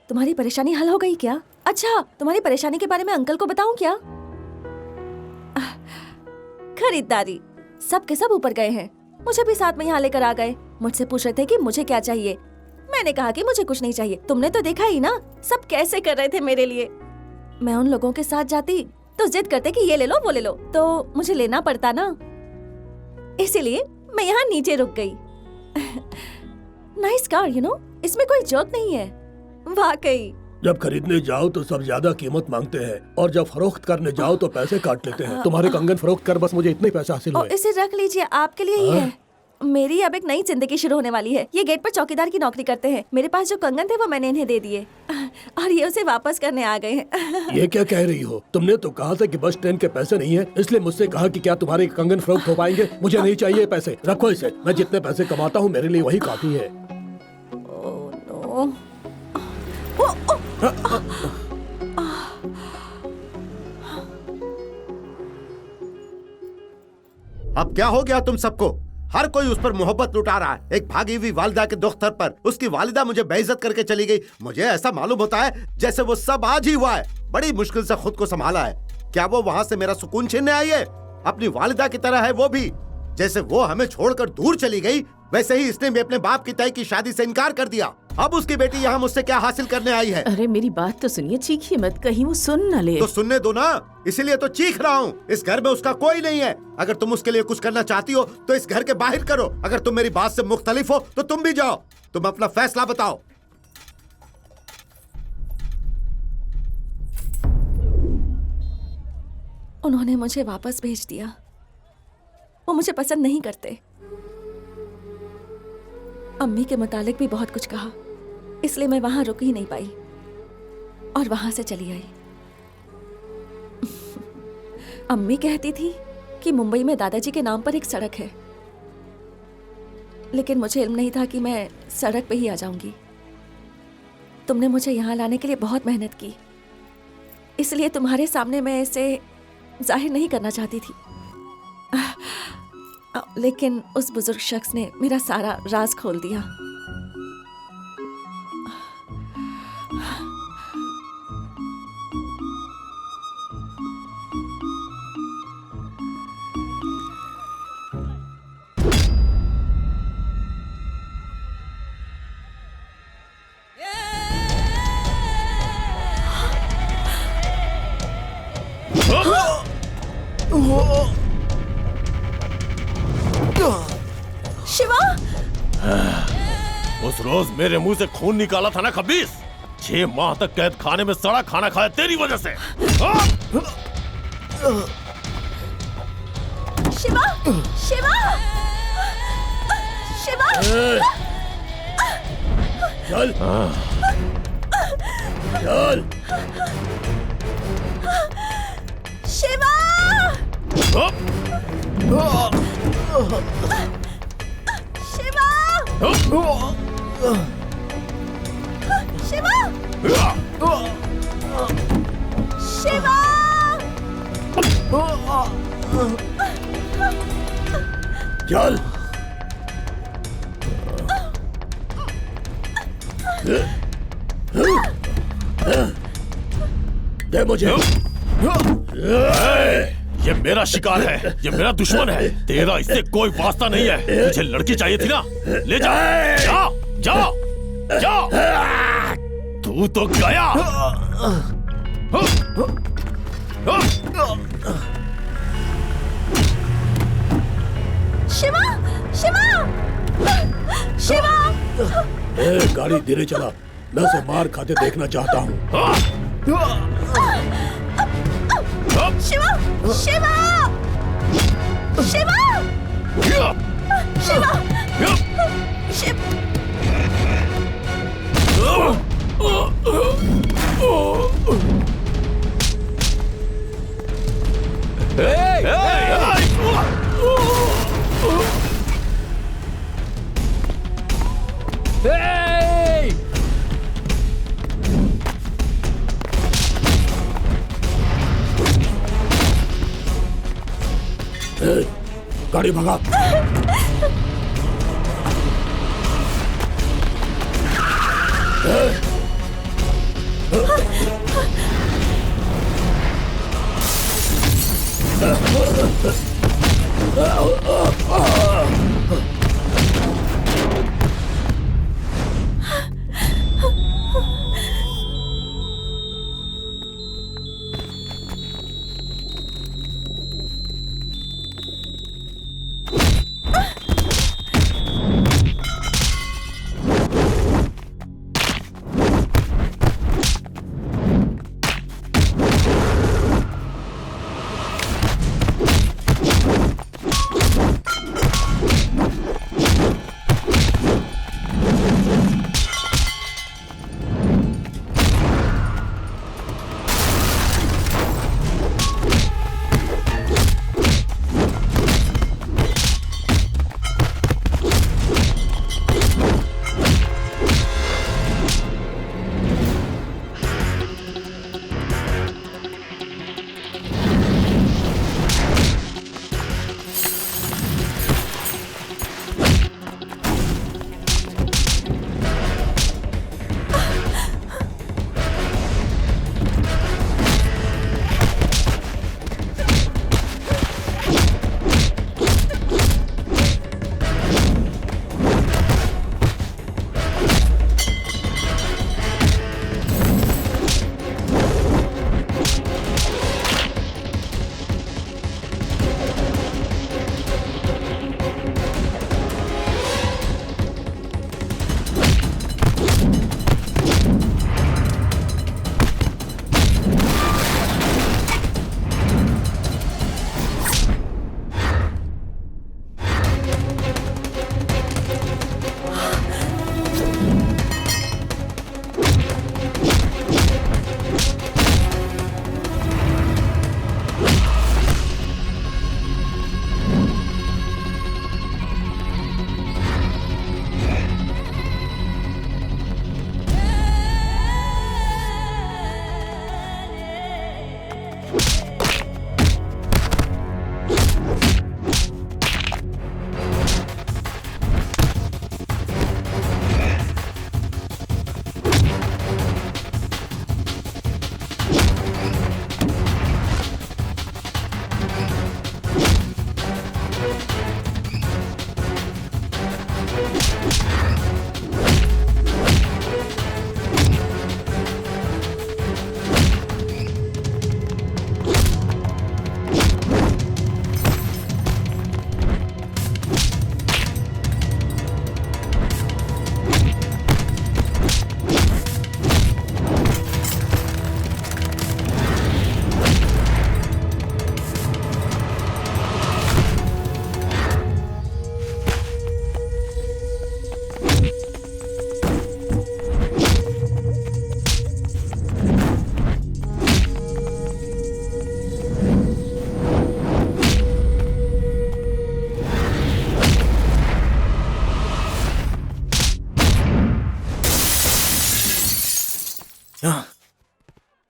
तुम्हारी परेशानी हल हो गई क्या? अच्छा, तुम्हारी परेशानी के बारे में अंकल को बताऊं क्या? खरीदारी, सब के सब ऊपर गए हैं, मुझे भी साथ में यहाँ लेकर आ गए। मुझसे पूछ रहे थे कि मुझे क्या चाहिए, मैंने कहा कि मुझे कुछ नहीं चाहिए। तुमने तो देखा ही ना, सब कैसे कर रहे थे मेरे लिए। मैं उन लोगों के साथ जाती तो जिद करते कि ये ले लो वो ले लो, तो मुझे लेना पड़ता ना, इसीलिए मैं यहाँ नीचे रुक गई। नाइस कार, यू नो, इसमें कोई जोक नहीं है, वाकई। जब खरीदने जाओ तो सब ज्यादा कीमत मांगते हैं, और जब फरोख्त करने जाओ तो पैसे काट लेते हैं। तुम्हारे कंगन फरोख्त कर, बस मुझे इतने पैसे हासिल हुए। इसे रख लीजिए, आपके लिए ही है। मेरी अब एक नई जिंदगी शुरू होने वाली है। ये गेट पर चौकीदार की नौकरी करते हैं। मेरे पास जो कंगन थे वो मैंने इन्हें दे दिए, और ये उसे वापस करने आ गए हैं। ये क्या कह रही हो? तुमने तो कहा था कि बस ट्रेन के पैसे नहीं है, इसलिए मुझसे कहा कि क्या तुम्हारे कंगन फरोख्त हो पाएंगे। मुझे नहीं चाहिए पैसे, रखो इसे। मैं जितने पैसे कमाता हूँ मेरे लिए वही काफी है। अब क्या हो गया तुम सबको? हर कोई उस पर मोहब्बत लुटा रहा है, एक भागी हुई वालिदा के दुख्तर पर। उसकी वालिदा मुझे बेइज्जत करके चली गई। मुझे ऐसा मालूम होता है जैसे वो सब आज ही हुआ है। बड़ी मुश्किल से खुद को संभाला है। क्या वो वहाँ से मेरा सुकून छीनने आई है? अपनी वालिदा की तरह है वो भी। जैसे वो हमें छोड़कर दूर चली गई, वैसे ही इसने भी अपने बाप की तय की शादी से इनकार कर दिया। अब उसकी बेटी यहाँ मुझसे क्या हासिल करने आई है? अरे मेरी बात तो सुनिए, चीखिए मत, कहीं वो सुन न ले। तो सुनने दो ना, इसीलिए तो चीख रहा हूँ। इस घर में उसका कोई नहीं है। अगर तुम उसके लिए कुछ करना चाहती हो तो इस घर के बाहर करो। अगर तुम मेरी बात से मुख्तलिफ हो तो तुम भी जाओ। तुम अपना फैसला बताओ। उन्होंने मुझे वापस भेज दिया। वो मुझे पसंद नहीं करते। अम्मी के मुतालिक भी बहुत कुछ कहा, इसलिए मैं वहां रुक ही नहीं पाई और वहां से चली आई। अम्मी कहती थी कि मुंबई में दादाजी के नाम पर एक सड़क है, लेकिन मुझे इल्म नहीं था कि मैं सड़क पे ही आ जाऊंगी। तुमने मुझे यहाँ लाने के लिए बहुत मेहनत की, इसलिए तुम्हारे सामने मैं इसे जाहिर नहीं करना चाहती थी, लेकिन उस बुजुर्ग शख्स ने मेरा सारा राज खोल दिया। शिवा! उस रोज मेरे मुंह से खून निकाला था ना खबीस, 6 माह तक कैद खाने में सड़ा खाना खाया तेरी वजह से। शिवा, शिवा, शिवा। चल, चल। शिवा। शिवा। शिवा। शिवा। चल। दे मुझे। ये मेरा शिकार है, ये मेरा दुश्मन है, तेरा इससे कोई वास्ता नहीं है। तुझे लड़की चाहिए थी ना, ले जा, जा, जा, जा। तू तो गया। शिवा, शिवा, शिवा। गाड़ी धीरे चला, मैं उसे मार खाते देखना चाहता हूँ। शिवा, शिवा, शिवा, शिवा, गाड़ी भगा।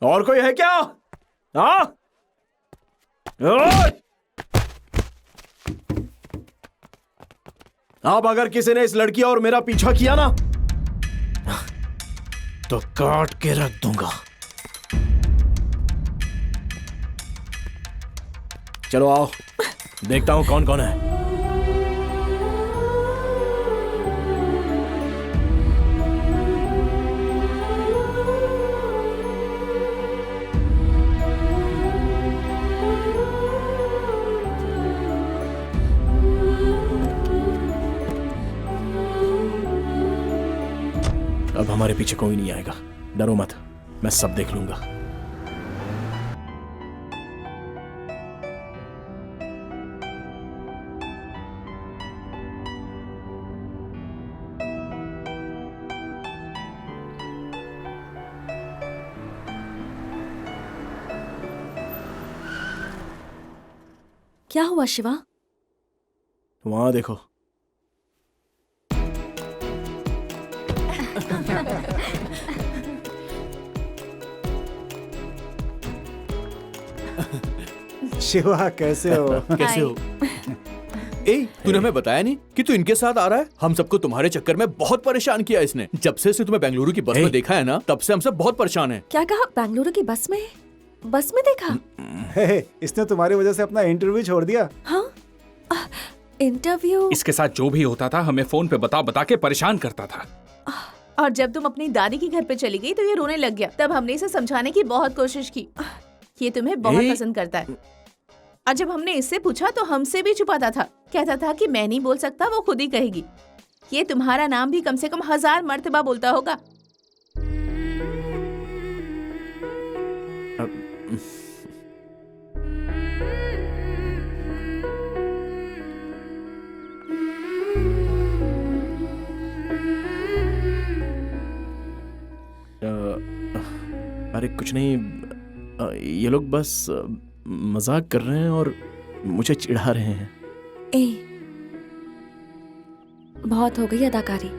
और कोई है क्या? हाँ? ओए! अब अगर किसी ने इस लड़की और मेरा पीछा किया ना, तो काट के रख दूंगा। चलो आओ, देखता हूं कौन कौन है। अब हमारे पीछे कोई नहीं आएगा, डरो मत, मैं सब देख लूंगा। क्या हुआ शिवा? वहां देखो। शिवा कैसे हो? कैसे हो? ए, तूने हमें बताया नहीं कि तू इनके साथ आ रहा है? हम सबको तुम्हारे चक्कर में बहुत परेशान किया इसने। जब से तुम्हें बेंगलुरु की बस में देखा है ना, तब से हम सब बहुत परेशान हैं। क्या कहा? बेंगलुरु की बस में? बस में देखा? इसने तुम्हारी वजह से अपना इंटरव्यू छोड़ दिया। हाँ? इंटरव्यू? इसके साथ जो भी होता था हमें फोन पे बता के परेशान करता था। और जब तुम अपनी दादी के घर पे चली गई तो ये रोने लग गया। तब हमने इसे समझाने की बहुत कोशिश की, ये तुम्हें बहुत पसंद करता है। और जब हमने इससे पूछा तो हमसे भी छुपाता था, कहता था कि मैं नहीं बोल सकता, वो खुद ही कहेगी। ये तुम्हारा नाम भी कम से कम 1000 मर्तबा बोलता होगा। अरे कुछ नहीं, ये लोग बस मजाक कर रहे हैं और मुझे चिढ़ा रहे हैं। ए, बहुत हो गई अदाकारी।